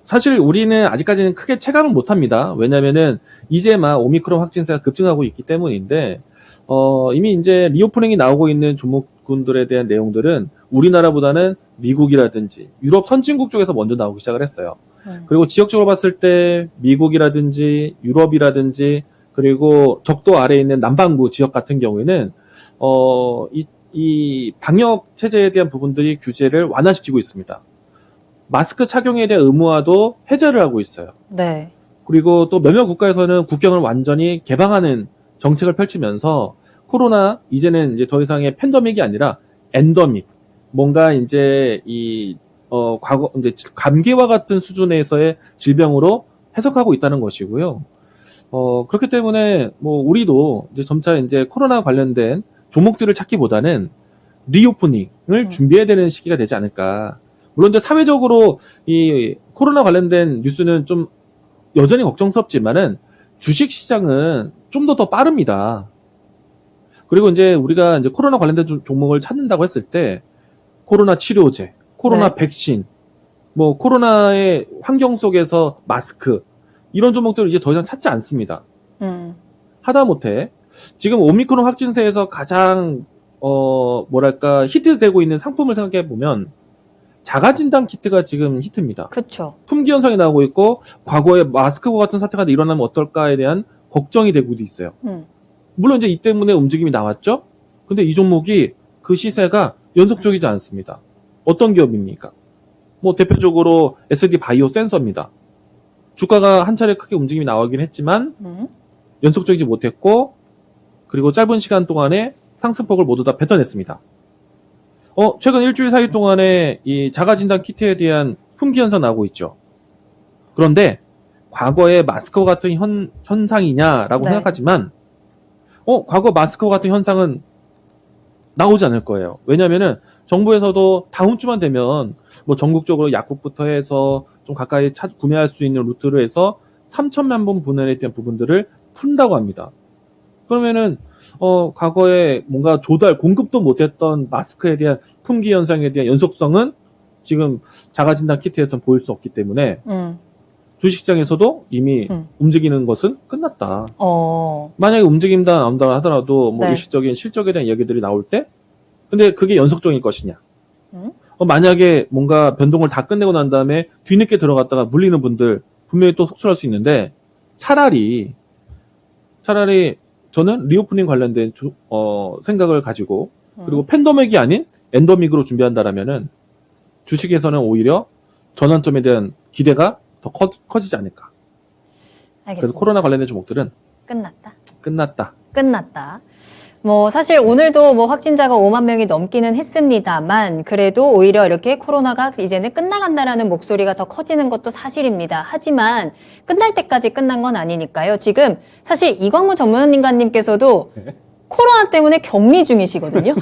사실 우리는 아직까지는 크게 체감을 못합니다. 왜냐면은 이제 막 오미크론 확진세가 급증하고 있기 때문인데 이미 이제 리오프닝이 나오고 있는 종목군들에 대한 내용들은 우리나라보다는 미국이라든지 유럽 선진국 쪽에서 먼저 나오기 시작을 했어요. 그리고 지역적으로 봤을 때 미국이라든지 유럽이라든지 그리고 적도 아래에 있는 남반구 지역 같은 경우에는 이 방역 체제에 대한 부분들이 규제를 완화시키고 있습니다. 마스크 착용에 대한 의무화도 해제를 하고 있어요. 네. 그리고 또 몇몇 국가에서는 국경을 완전히 개방하는 정책을 펼치면서 코로나 이제는 이제 더 이상의 팬데믹이 아니라 엔더믹, 뭔가 이제 과거 이제 감기와 같은 수준에서의 질병으로 해석하고 있다는 것이고요. 그렇기 때문에 뭐 우리도 이제 점차 이제 코로나 관련된 종목들을 찾기보다는 리오프닝을 준비해야 되는 시기가 되지 않을까. 물론 이제 사회적으로 이 코로나 관련된 뉴스는 좀 여전히 걱정스럽지만은 주식 시장은 좀 더 빠릅니다. 그리고 이제 우리가 이제 코로나 관련된 종목을 찾는다고 했을 때 코로나 치료제, 코로나 네. 백신, 뭐 코로나의 환경 속에서 마스크 이런 종목들을 이제 더 이상 찾지 않습니다. 하다못해 지금 오미크론 확진세에서 가장 뭐랄까 히트되고 있는 상품을 생각해 보면 자가진단 키트가 지금 히트입니다. 그렇죠. 품귀 현상이 나오고 있고 과거에 마스크와 같은 사태가 일어나면 어떨까에 대한 걱정이 되고도 있어요. 물론 이제 이 때문에 움직임이 나왔죠. 근데 이 종목이 그 시세가 연속적이지 않습니다. 어떤 기업입니까? 뭐 대표적으로 SD 바이오 센서입니다. 주가가 한 차례 크게 움직임이 나오긴 했지만 연속적이지 못했고 그리고 짧은 시간 동안에 상승폭을 모두 다 뱉어냈습니다. 최근 일주일 사이 동안에 이 자가진단 키트에 대한 품귀 현상 나오고 있죠. 그런데 과거의 마스크와 같은 현상이냐라고 네. 생각하지만 과거 마스크와 같은 현상은 나오지 않을 거예요. 왜냐면은 정부에서도 다음 주만 되면 뭐 전국적으로 약국부터 해서 좀 가까이 구매할 수 있는 루트를 해서 3천만 번 분할에 대한 부분들을 푼다고 합니다. 그러면은 과거에 뭔가 공급도 못했던 마스크에 대한 품귀 현상에 대한 연속성은 지금 자가진단 키트에서는 보일 수 없기 때문에 주식시장에서도 이미 움직이는 것은 끝났다. 만약에 움직임다 나온다 하더라도 뭐 네. 일시적인 실적에 대한 얘기들이 나올 때 근데 그게 연속적일 것이냐. 만약에 뭔가 변동을 다 끝내고 난 다음에 뒤늦게 들어갔다가 물리는 분들 분명히 또 속출할 수 있는데 차라리 저는 리오프닝 관련된 생각을 가지고 그리고 팬데믹이 아닌 엔더믹으로 준비한다라면은 주식에서는 오히려 전환점에 대한 기대가 더 커지지 않을까. 알겠습니다. 그래서 코로나 관련된 종목들은 끝났다. 뭐 사실 오늘도 뭐 확진자가 5만 명이 넘기는 했습니다만 그래도 오히려 이렇게 코로나가 이제는 끝나간다라는 목소리가 더 커지는 것도 사실입니다. 하지만 끝날 때까지 끝난 건 아니니까요. 지금 사실 이광무 전문인가님께서도 코로나 때문에 격리 중이시거든요.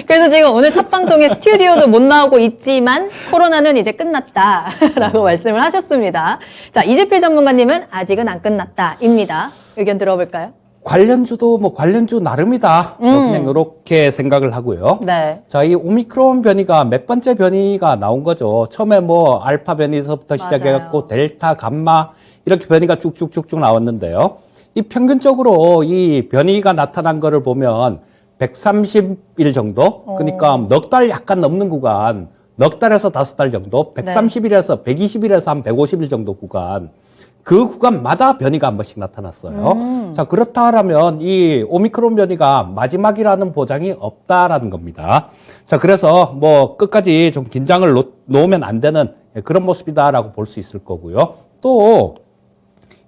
그래서 지금 오늘 첫 방송에 스튜디오도 못 나오고 있지만 코로나는 이제 끝났다라고 말씀을 하셨습니다. 자, 이재필 전문가님은 아직은 안 끝났다입니다. 의견 들어볼까요? 관련주도 뭐 관련주 나름이다. 그냥 이렇게 생각을 하고요. 네. 자, 이 오미크론 변이가 몇 번째 변이가 나온 거죠. 처음에 뭐 알파 변이서부터 시작해갖고 맞아요. 델타, 감마 이렇게 변이가 쭉쭉쭉쭉 나왔는데요. 이 평균적으로 이 변이가 나타난 거를 보면 130일 정도, 그러니까 넉 달 약간 넘는 구간, 넉 달에서 5달 정도, 130일에서 120일에서 한 150일 정도 구간, 그 구간마다 변이가 한 번씩 나타났어요. 자, 그렇다면 이 오미크론 변이가 마지막이라는 보장이 없다라는 겁니다. 자, 그래서 뭐 끝까지 좀 긴장을 놓으면 안 되는 그런 모습이다라고 볼 수 있을 거고요. 또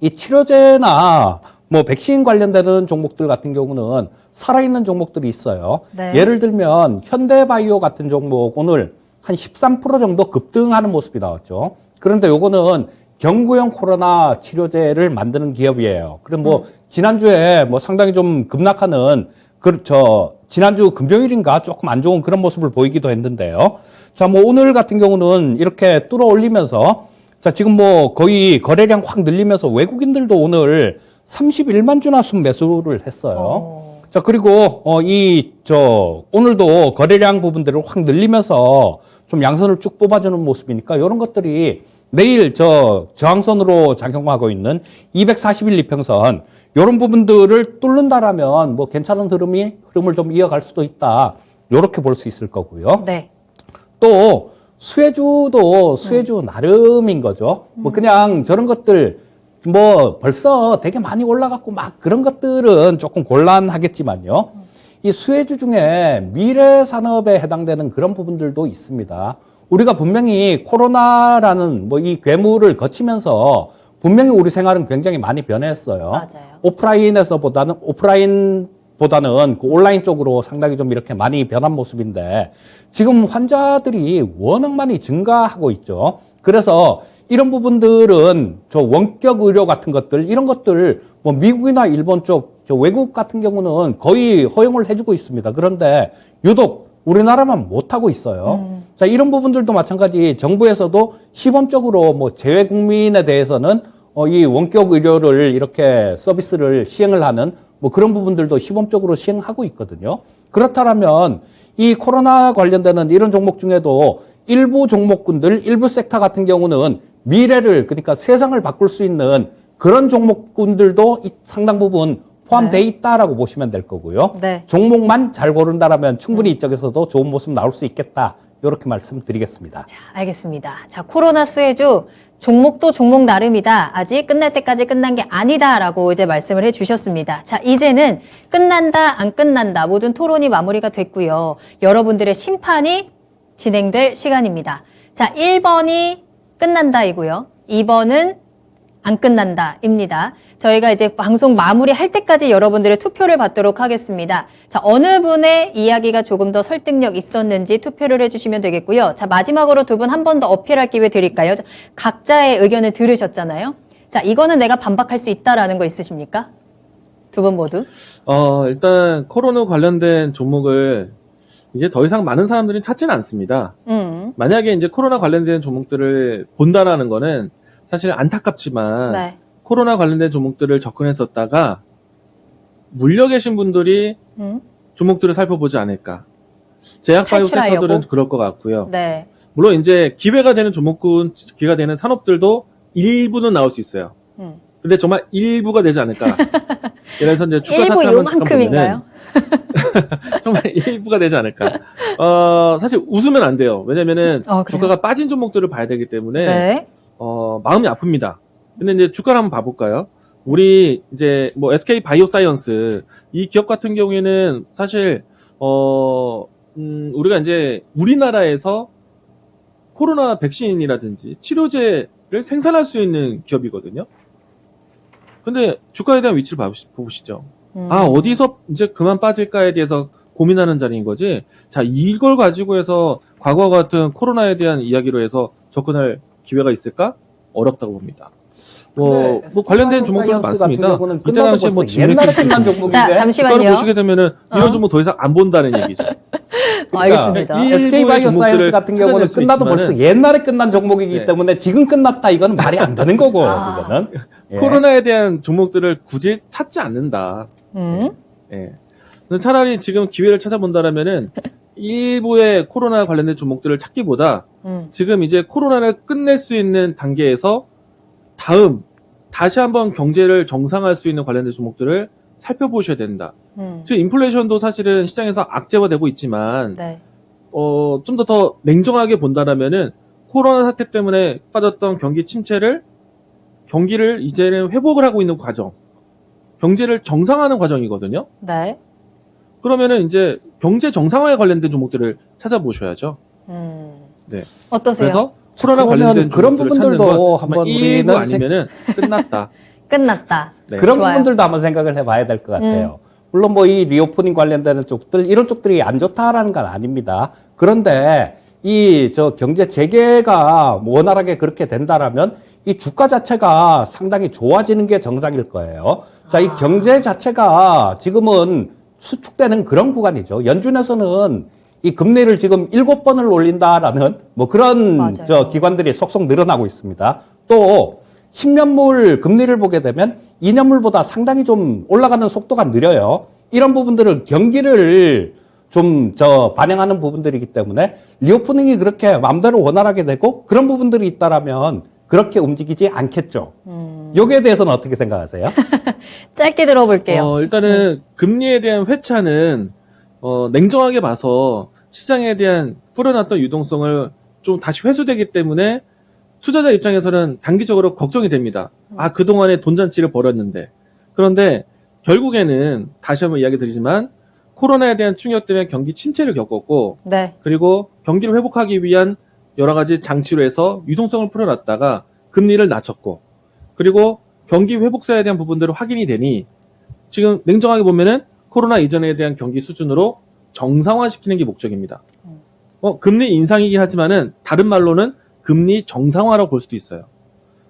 이 치료제나 뭐 백신 관련되는 종목들 같은 경우는 살아있는 종목들이 있어요. 네. 예를 들면 현대바이오 같은 종목 오늘 한 13% 정도 급등하는 모습이 나왔죠. 그런데 요거는 경구용 코로나 치료제를 만드는 기업이에요. 그럼 뭐 지난주에 뭐 상당히 좀 급락하는 지난주 금요일인가 조금 안 좋은 그런 모습을 보이기도 했는데요. 자, 뭐 오늘 같은 경우는 이렇게 뚫어 올리면서 자, 지금 뭐 거의 거래량 확 늘리면서 외국인들도 오늘 31만 주나 순매수를 했어요. 자, 그리고 오늘도 거래량 부분들을 확 늘리면서 좀 양선을 쭉 뽑아주는 모습이니까 이런 것들이 내일 저항선으로 작용하고 있는 241 이평선 이런 부분들을 뚫는다라면 뭐 괜찮은 흐름을 좀 이어갈 수도 있다. 이렇게 볼 수 있을 거고요. 네. 또 수혜주도 수혜주 나름인 거죠. 뭐 그냥 저런 것들 뭐 벌써 되게 많이 올라갔고 막 그런 것들은 조금 곤란하겠지만요. 이 수혜주 중에 미래 산업에 해당되는 그런 부분들도 있습니다. 우리가 분명히 코로나라는 뭐 이 괴물을 거치면서 분명히 우리 생활은 굉장히 많이 변했어요. 맞아요. 오프라인보다는 그 온라인 쪽으로 상당히 좀 이렇게 많이 변한 모습인데 지금 환자들이 워낙 많이 증가하고 있죠. 그래서 이런 부분들은 원격 의료 같은 것들, 이런 것들 뭐 미국이나 일본 쪽, 외국 같은 경우는 거의 허용을 해주고 있습니다. 그런데 유독 우리나라만 못하고 있어요. 자, 이런 부분들도 마찬가지 정부에서도 시범적으로 뭐 재외 국민에 대해서는 이 원격 의료를 이렇게 서비스를 시행을 하는 뭐 그런 부분들도 시범적으로 시행하고 있거든요. 그렇다면 이 코로나 관련되는 이런 종목 중에도 일부 종목군들, 일부 섹터 같은 경우는 미래를, 그러니까 세상을 바꿀 수 있는 그런 종목군들도 상당 부분 포함되어 있다라고 보시면 될 거고요. 네. 종목만 잘 고른다라면 충분히 이쪽에서도 좋은 모습 나올 수 있겠다. 이렇게 말씀드리겠습니다. 자, 알겠습니다. 자, 코로나 수혜주 종목도 종목 나름이다. 아직 끝날 때까지 끝난 게 아니다라고 이제 말씀을 해주셨습니다. 자, 이제는 끝난다, 안 끝난다. 모든 토론이 마무리가 됐고요. 여러분들의 심판이 진행될 시간입니다. 자, 1번이 끝난다이고요. 2번은 안 끝난다입니다. 저희가 이제 방송 마무리할 때까지 여러분들의 투표를 받도록 하겠습니다. 자, 어느 분의 이야기가 조금 더 설득력 있었는지 투표를 해주시면 되겠고요. 자, 마지막으로 두 분 한 번 더 어필할 기회 드릴까요? 각자의 의견을 들으셨잖아요. 자, 이거는 내가 반박할 수 있다라는 거 있으십니까? 두 분 모두? 일단 코로나 관련된 종목을 이제 더 이상 많은 사람들이 찾지는 않습니다. 만약에 이제 코로나 관련된 종목들을 본다라는 거는 사실 안타깝지만 네. 코로나 관련된 종목들을 접근했었다가 물려 계신 분들이 종목들을 살펴보지 않을까. 제약바이오 탈출하려고? 섹터들은 그럴 것 같고요. 네. 물론 이제 기회가 되는 종목군, 기회가 되는 산업들도 일부는 나올 수 있어요. 근데 정말 일부가 되지 않을까. 예를 들어서 이제 주가 일부 차트 한번 잠깐 요만큼인가요? 보면은 정말 일부가 되지 않을까. 사실 웃으면 안 돼요. 왜냐면은 그래요? 주가가 빠진 종목들을 봐야 되기 때문에 네. 마음이 아픕니다. 근데 이제 주가를 한번 봐볼까요? 우리 이제 뭐 SK 바이오사이언스 이 기업 같은 경우에는 사실 우리가 이제 우리나라에서 코로나 백신이라든지 치료제를 생산할 수 있는 기업이거든요. 근데 주가에 대한 위치를 보시죠. 어디서 이제 그만 빠질까에 대해서 고민하는 자리인 거지. 자, 이걸 가지고 해서 과거와 같은 코로나에 대한 이야기로 해서 접근할 기회가 있을까? 어렵다고 봅니다. 뭐 관련된 종목들은 많습니다. 이때 당시에 뭐 옛날에 끝난 종목인데. 자, 잠시만요. 주가를 보시게 되면은 이런 종목 더 이상 안 본다는 얘기죠. 알겠습니다. 이 SK 바이오사이언스 같은 경우는 수 끝나도 있지만은- 벌써 옛날에 끝난 종목이기 네. 때문에 지금 끝났다 이거는 말이 안 되는 거고 그거는. 예. 코로나에 대한 종목들을 굳이 찾지 않는다. 예. 근데 차라리 지금 기회를 찾아본다라면은 일부의 코로나 관련된 종목들을 찾기보다 지금 이제 코로나를 끝낼 수 있는 단계에서 다시 한번 경제를 정상화할 수 있는 관련된 종목들을 살펴보셔야 된다. 지금 인플레이션도 사실은 시장에서 악재화되고 있지만 네. 좀 더 냉정하게 본다라면은 코로나 사태 때문에 빠졌던 경기를 이제는 회복을 하고 있는 과정, 경제를 정상화하는 과정이거든요. 네. 그러면은 이제 경제 정상화에 관련된 종목들을 찾아보셔야죠. 네. 어떠세요? 그래서 코로나 그러면 관련된 그런 종목들을 찾는 부분들도 건 한번 일부 우리는 아니면은 끝났다. 끝났다. 네. 그런 좋아요. 부분들도 한번 생각을 해봐야 될 것 같아요. 물론 뭐 이 리오프닝 관련되는 쪽들 이런 쪽들이 안 좋다라는 건 아닙니다. 그런데 이 경제 재개가 원활하게 그렇게 된다라면 이 주가 자체가 상당히 좋아지는 게 정상일 거예요. 자, 이 경제 자체가 지금은 수축되는 그런 구간이죠. 연준에서는 이 금리를 지금 7번을 올린다라는 뭐 그런 맞아요. 기관들이 속속 늘어나고 있습니다. 또 10년물 금리를 보게 되면 2년물보다 상당히 좀 올라가는 속도가 느려요. 이런 부분들은 경기를 좀 반영하는 부분들이기 때문에 리오프닝이 그렇게 마음대로 원활하게 되고 그런 부분들이 있다라면 그렇게 움직이지 않겠죠. 여기에 대해서는 어떻게 생각하세요? 짧게 들어볼게요. 일단은 금리에 대한 회차는 냉정하게 봐서 시장에 대한 뿌려놨던 유동성을 좀 다시 회수되기 때문에 투자자 입장에서는 단기적으로 걱정이 됩니다. 아, 그동안에 돈잔치를 벌였는데. 그런데 결국에는 다시 한번 이야기 드리지만 코로나에 대한 충격 때문에 경기 침체를 겪었고 네. 그리고 경기를 회복하기 위한 여러 가지 장치로 해서 유동성을 풀어놨다가 금리를 낮췄고 그리고 경기 회복세에 대한 부분들을 확인이 되니 지금 냉정하게 보면은 코로나 이전에 대한 경기 수준으로 정상화시키는 게 목적입니다. 금리 인상이긴 하지만은 다른 말로는 금리 정상화라고 볼 수도 있어요.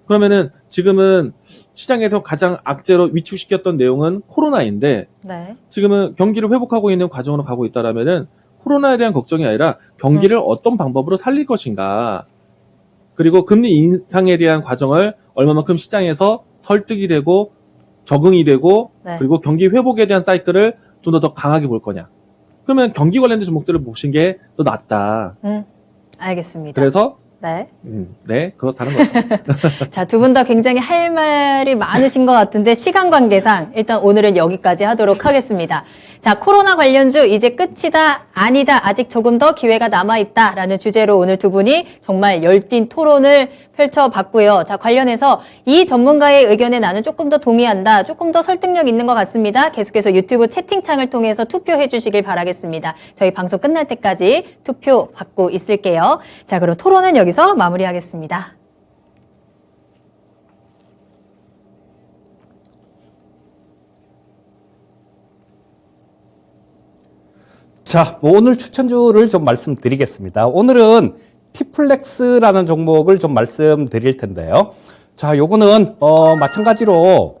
그러면은 지금은 시장에서 가장 악재로 위축시켰던 내용은 코로나인데 네. 지금은 경기를 회복하고 있는 과정으로 가고 있다라면은 코로나에 대한 걱정이 아니라 경기를 어떤 방법으로 살릴 것인가 그리고 금리 인상에 대한 과정을 얼마만큼 시장에서 설득이 되고 적응이 되고 네. 그리고 경기 회복에 대한 사이클을 좀 더 강하게 볼 거냐. 그러면 경기 관련된 종목들을 보신 게 더 낫다. 알겠습니다. 그래서 네. 네, 그렇다는 거죠. 자, 두 분 다 굉장히 할 말이 많으신 것 같은데 시간 관계상 일단 오늘은 여기까지 하도록 하겠습니다. 자, 코로나 관련주 이제 끝이다, 아니다, 아직 조금 더 기회가 남아있다 라는 주제로 오늘 두 분이 정말 열띤 토론을 펼쳐봤고요. 자, 관련해서 이 전문가의 의견에 나는 조금 더 동의한다, 조금 더 설득력 있는 것 같습니다. 계속해서 유튜브 채팅창을 통해서 투표해 주시길 바라겠습니다. 저희 방송 끝날 때까지 투표 받고 있을게요. 자, 그럼 토론은 여기서 마무리하겠습니다. 자, 뭐 오늘 추천주를 좀 말씀드리겠습니다. 오늘은 티플렉스라는 종목을 좀 말씀드릴 텐데요. 자, 요거는 마찬가지로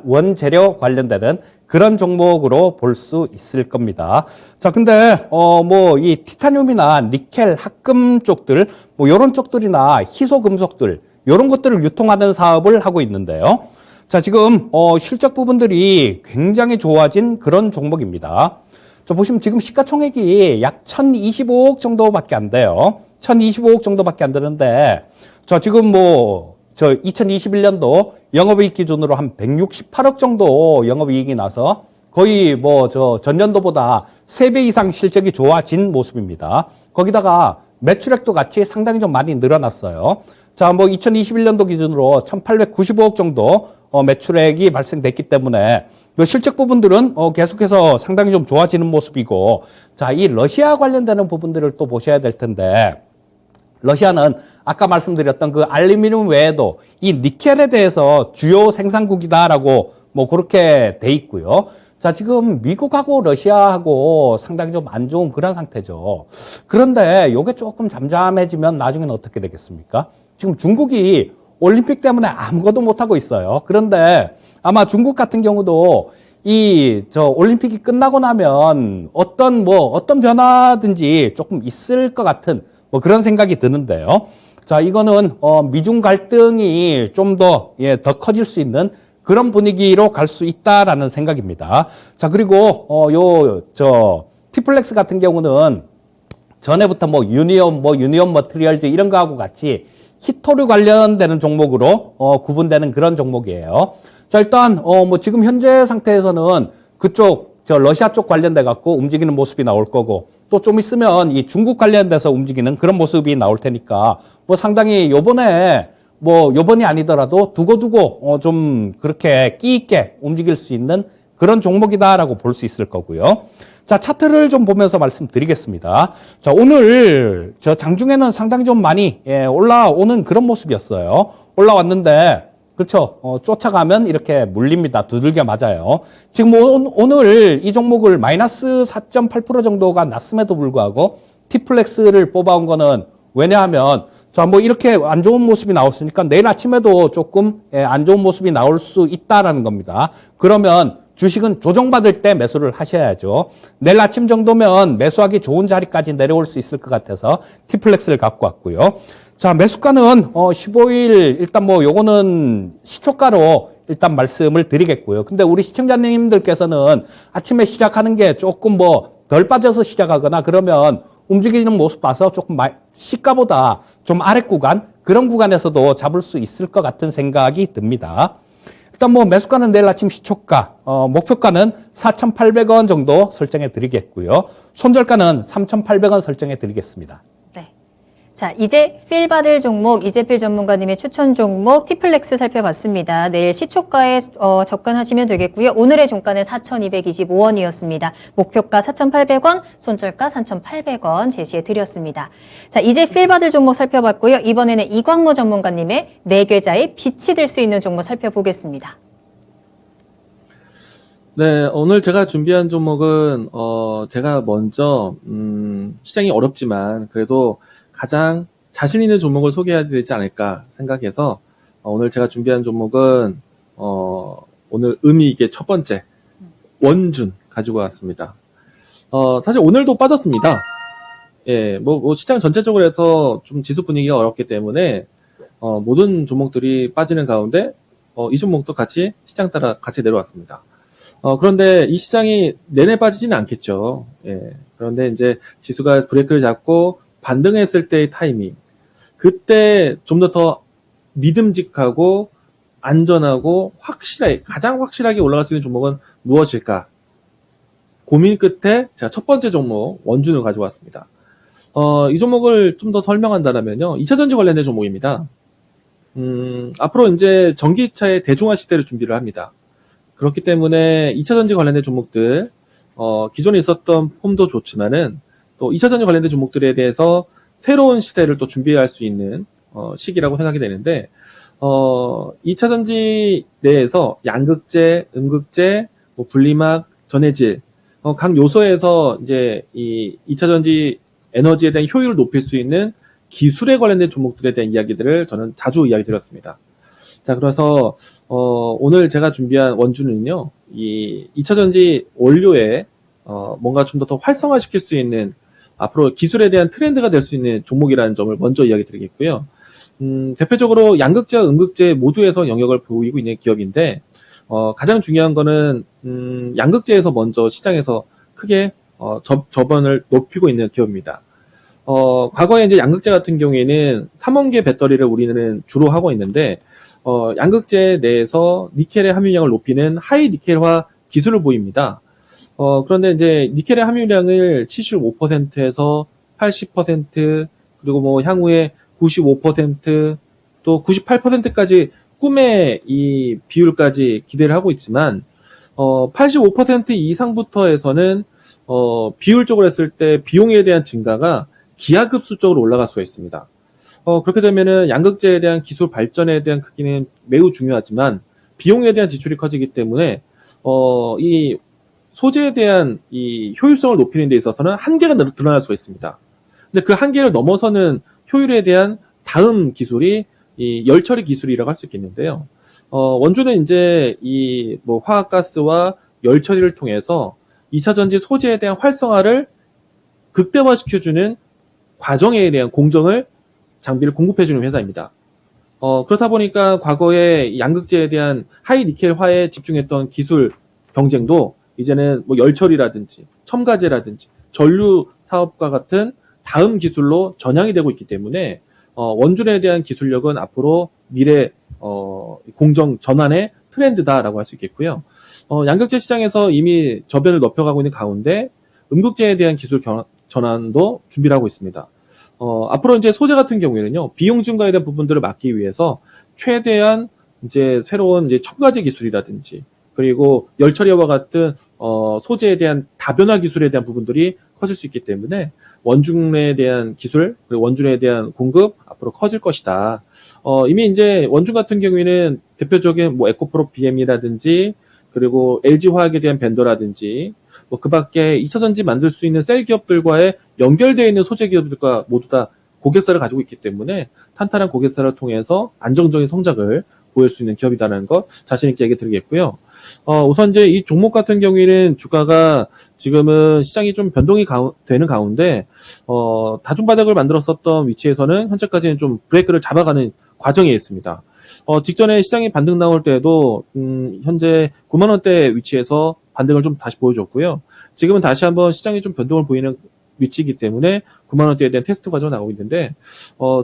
원재료 관련되는 그런 종목으로 볼 수 있을 겁니다. 자, 근데 뭐 이 티타늄이나 니켈, 합금 쪽들, 뭐 요런 쪽들이나 희소 금속들 요런 것들을 유통하는 사업을 하고 있는데요. 자, 지금 실적 부분들이 굉장히 좋아진 그런 종목입니다. 자, 보시면 지금 시가총액이 약 1,025억 정도밖에 안 돼요. 1,025억 정도밖에 안 되는데, 자, 지금 2021년도 영업이익 기준으로 한 168억 정도 영업이익이 나서 거의 전년도보다 3배 이상 실적이 좋아진 모습입니다. 거기다가 매출액도 같이 상당히 좀 많이 늘어났어요. 자, 2021년도 기준으로 1,895억 정도 매출액이 발생됐기 때문에 실적 부분들은 계속해서 상당히 좀 좋아지는 모습이고, 자, 이 러시아 관련되는 부분들을 또 보셔야 될 텐데, 러시아는 아까 말씀드렸던 그 알루미늄 외에도 이 니켈에 대해서 주요 생산국이다라고 그렇게 돼 있고요. 자, 지금 미국하고 러시아하고 상당히 좀 안 좋은 그런 상태죠. 그런데 이게 조금 잠잠해지면 나중에는 어떻게 되겠습니까? 지금 중국이 올림픽 때문에 아무것도 못하고 있어요. 그런데 아마 중국 같은 경우도 올림픽이 끝나고 나면 어떤 변화든지 조금 있을 것 같은 그런 생각이 드는데요. 자, 이거는 미중 갈등이 좀 더 커질 수 있는 그런 분위기로 갈 수 있다라는 생각입니다. 자, 그리고 티플렉스 같은 경우는 전에부터 유니온 머티리얼즈 이런 거하고 같이 히토류 관련되는 종목으로 구분되는 그런 종목이에요. 자, 일단 지금 현재 상태에서는 그쪽 러시아 쪽 관련돼 갖고 움직이는 모습이 나올 거고, 또 좀 있으면 이 중국 관련돼서 움직이는 그런 모습이 나올 테니까 상당히 요번이 아니더라도 두고두고 좀 그렇게 끼 있게 움직일 수 있는 그런 종목이다라고 볼 수 있을 거고요. 자, 차트를 좀 보면서 말씀드리겠습니다. 자, 오늘 저 장중에는 상당히 좀 많이 올라오는 그런 모습이었어요. 올라왔는데 그렇죠. 쫓아가면 이렇게 물립니다. 두들겨 맞아요. 지금 오늘 이 종목을 마이너스 4.8% 정도가 났음에도 불구하고 T플렉스를 뽑아온 거는 왜냐하면 자, 뭐 이렇게 안 좋은 모습이 나왔으니까 내일 아침에도 조금 안 좋은 모습이 나올 수 있다라는 겁니다. 그러면 주식은 조정받을 때 매수를 하셔야죠. 내일 아침 정도면 매수하기 좋은 자리까지 내려올 수 있을 것 같아서 T플렉스를 갖고 왔고요. 자, 매수가는 15일 일단 뭐 요거는 시초가로 일단 말씀을 드리겠고요. 근데 우리 시청자님들께서는 아침에 시작하는 게 조금 뭐 덜 빠져서 시작하거나 그러면 움직이는 모습 봐서 조금 시가보다 좀 아래 구간 그런 구간에서도 잡을 수 있을 것 같은 생각이 듭니다. 일단 뭐 매수가는 내일 아침 시초가, 목표가는 4,800원 정도 설정해 드리겠고요. 손절가는 3,800원 설정해 드리겠습니다. 네. 자, 이제 필 받을 종목, 이재필 전문가님의 추천 종목 T플렉스 살펴봤습니다. 내일 시초가에 접근하시면 되겠고요. 오늘의 종가는 4,225원이었습니다. 목표가 4,800원, 손절가 3,800원 제시해 드렸습니다. 자, 이제 필 받을 종목 살펴봤고요. 이번에는 이광모 전문가님의 네 계좌에 빛이 될 수 있는 종목 살펴보겠습니다. 네, 오늘 제가 준비한 종목은 제가 먼저 시장이 어렵지만 그래도 가장 자신 있는 종목을 소개해야 되지 않을까 생각해서 오늘 제가 준비한 종목은 오늘 의미 있게 첫 번째 원준 가지고 왔습니다. 사실 오늘도 빠졌습니다. 예, 뭐 시장 전체적으로 해서 좀 지수 분위기가 어렵기 때문에 모든 종목들이 빠지는 가운데 이 종목도 같이 시장 따라 같이 내려왔습니다. 그런데 이 시장이 내내 빠지지는 않겠죠. 예, 그런데 이제 지수가 브레이크를 잡고 반등했을 때의 타이밍, 그때 좀 더 믿음직하고 안전하고 가장 확실하게 올라갈 수 있는 종목은 무엇일까? 고민 끝에 제가 첫 번째 종목 원준을 가져왔습니다. 이 종목을 좀 더 설명한다면요, 2차전지 관련된 종목입니다. 앞으로 이제 전기차의 대중화 시대를 준비를 합니다. 그렇기 때문에 2차전지 관련된 종목들, 기존에 있었던 폼도 좋지만은 또 2차전지 관련된 종목들에 대해서 새로운 시대를 또 준비할 수 있는 시기라고 생각이 되는데 2차전지 내에서 양극재, 음극재, 뭐 분리막, 전해질 각 요소에서 이제 이 2차전지 에너지에 대한 효율을 높일 수 있는 기술에 관련된 종목들에 대한 이야기들을 저는 자주 이야기 드렸습니다. 자, 그래서 오늘 제가 준비한 원주는요, 이 2차전지 원료에 뭔가 좀 더 활성화시킬 수 있는 앞으로 기술에 대한 트렌드가 될 수 있는 종목이라는 점을 먼저 이야기 드리겠고요. 대표적으로 양극재와 음극재 모두에서 영역을 보이고 있는 기업인데 가장 중요한 거는 양극재에서 먼저 시장에서 크게 저변을 높이고 있는 기업입니다. 과거에 이제 양극재 같은 경우에는 삼원계 배터리를 우리는 주로 하고 있는데 양극재 내에서 니켈의 함유량을 높이는 하이 니켈화 기술을 보입니다. 그런데 이제 니켈의 함유량을 75%에서 80% 그리고 뭐 향후에 95% 또 98%까지 꿈의 이 비율까지 기대를 하고 있지만 85% 이상부터에서는 비율적으로 했을 때 비용에 대한 증가가 기하급수적으로 올라갈 수가 있습니다. 그렇게 되면은 양극재에 대한 기술 발전에 대한 크기는 매우 중요하지만 비용에 대한 지출이 커지기 때문에 이 소재에 대한 이 효율성을 높이는 데 있어서는 한계가 드러날 수가 있습니다. 근데 그 한계를 넘어서는 효율에 대한 다음 기술이 이 열처리 기술이라고 할 수 있겠는데요. 원주는 이제 이 뭐 화학가스와 열처리를 통해서 2차전지 소재에 대한 활성화를 극대화시켜주는 과정에 대한 공정을 장비를 공급해주는 회사입니다. 그렇다 보니까 과거에 양극재에 대한 하이 니켈화에 집중했던 기술 경쟁도 이제는 뭐 열처리라든지 첨가제라든지 전류 사업과 같은 다음 기술로 전향이 되고 있기 때문에 원준에 대한 기술력은 앞으로 미래 공정 전환의 트렌드다라고 할 수 있겠고요. 양극재 시장에서 이미 저변을 높여가고 있는 가운데 음극재에 대한 기술 전환도 준비를 하고 있습니다. 앞으로 이제 소재 같은 경우에는요, 비용 증가에 대한 부분들을 막기 위해서 최대한 이제 새로운 이제 첨가제 기술이라든지 그리고 열 처리와 같은 소재에 대한 다변화 기술에 대한 부분들이 커질 수 있기 때문에 원중에 대한 기술, 그리고 원중에 대한 공급 앞으로 커질 것이다. 이미 이제 원중 같은 경우에는 대표적인 뭐 에코프로 BM이라든지 그리고 LG화학에 대한 벤더라든지 뭐 그밖에 2차 전지 만들 수 있는 셀 기업들과의 연결되어 있는 소재 기업들과 모두 다 고객사를 가지고 있기 때문에 탄탄한 고객사를 통해서 안정적인 성장을 보일 수 있는 기업이다라는 것 자신 있게 얘기 드리겠고요. 우선 이제 이 종목 같은 경우에는 주가가 지금은 시장이 좀 변동이 되는 가운데 다중바닥을 만들었었던 위치에서는 현재까지는 좀 브레이크를 잡아가는 과정에 있습니다. 직전에 시장이 반등 나올 때도 현재 9만 원대 위치에서 반등을 좀 다시 보여줬고요. 지금은 다시 한번 시장이 좀 변동을 보이는 위치이기 때문에 9만 원대에 대한 테스트 과정을 나오고 있는데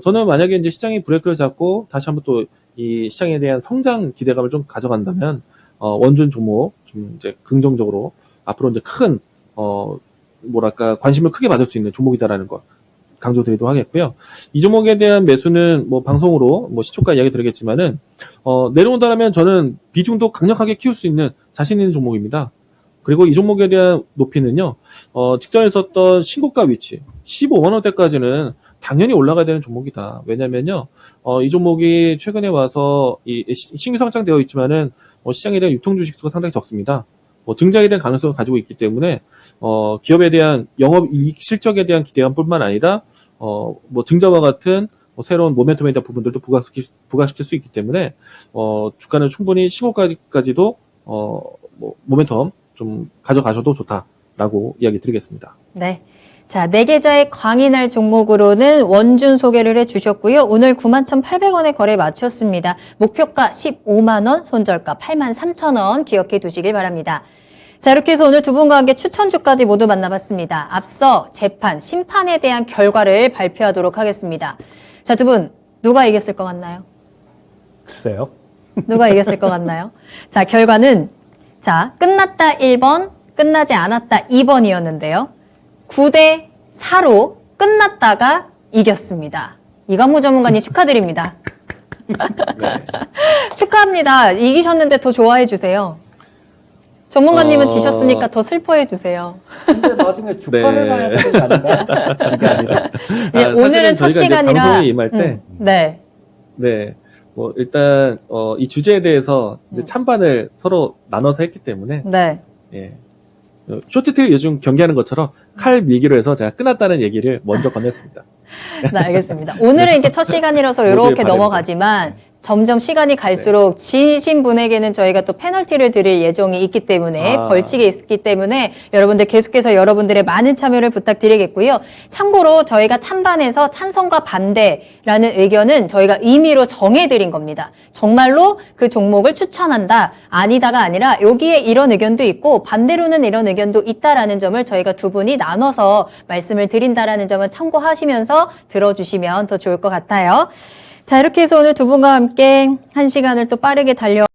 저는 만약에 이제 시장이 브레이크를 잡고 다시 한번 또 이 시장에 대한 성장 기대감을 좀 가져간다면 원준 종목 좀 이제 긍정적으로 앞으로 이제 큰 뭐랄까 관심을 크게 받을 수 있는 종목이다라는 것 강조드리도록 하겠고요. 이 종목에 대한 매수는 뭐 방송으로 뭐 시초가 이야기 드리겠지만은 내려온다라면 저는 비중도 강력하게 키울 수 있는 자신 있는 종목입니다. 그리고 이 종목에 대한 높이는요, 직전에 있었던 신고가 위치 15만 원대까지는 당연히 올라가야 되는 종목이다. 왜냐면요, 이 종목이 최근에 와서 신규 상장되어 있지만은 시장에 대한 유통 주식 수가 상당히 적습니다. 증장에 대한 가능성을 가지고 있기 때문에 기업에 대한 영업 이익 실적에 대한 기대감뿐만 아니라 뭐 증자와 같은 새로운 모멘텀에 대한 부분들도 부각시킬 수 있기 때문에 주가는 충분히 신고가까지도 뭐 모멘텀 좀 가져가셔도 좋다라고 이야기 드리겠습니다. 네. 자, 네 계좌의 광인할 종목으로는 원준 소개를 해주셨고요. 오늘 91,800원에 거래 마쳤습니다. 목표가 15만 원, 손절가 83,000원 기억해 두시길 바랍니다. 자, 이렇게 해서 오늘 두 분과 함께 추천주까지 모두 만나봤습니다. 앞서 재판, 심판에 대한 결과를 발표하도록 하겠습니다. 자, 두 분 누가 이겼을 것 같나요? 글쎄요. 누가 이겼을 것 같나요? 자, 결과는 자, 끝났다 1번, 끝나지 않았다 2번이었는데요. 9대 4로 끝났다가 이겼습니다. 이관무 전문가님 축하드립니다. 네. 축하합니다. 이기셨는데 더 좋아해 주세요. 전문가님은 지셨으니까 더 슬퍼해 주세요. 근데 나중에 주가를 네. 봐야 되는 거 아닌가? 그게 아니라. 예, 오늘은 첫 저희가 이제 시간이라. 방송에 임할 때 네. 네. 뭐 일단 이 주제에 대해서 이제 찬반을 서로 나눠서 했기 때문에 네. 예. 쇼트트랙 요즘 경기하는 것처럼 칼 밀기로 해서 제가 끝났다는 얘기를 먼저 건넸습니다. 네, 알겠습니다. 오늘은 이렇게 첫 시간이라서 모두의 이렇게 바램입니다. 넘어가지만 점점 시간이 갈수록 지신 분에게는 저희가 또 페널티를 드릴 예정이 있기 때문에 벌칙이 있기 때문에 여러분들 계속해서 여러분들의 많은 참여를 부탁드리겠고요. 참고로 저희가 찬반에서 찬성과 반대라는 의견은 저희가 임의로 정해드린 겁니다. 정말로 그 종목을 추천한다, 아니다가 아니라 여기에 이런 의견도 있고 반대로는 이런 의견도 있다라는 점을 저희가 두 분이 나눠서 말씀을 드린다라는 점은 참고하시면서 들어주시면 더 좋을 것 같아요. 자, 이렇게 해서 오늘 두 분과 함께 한 시간을 또 빠르게 달려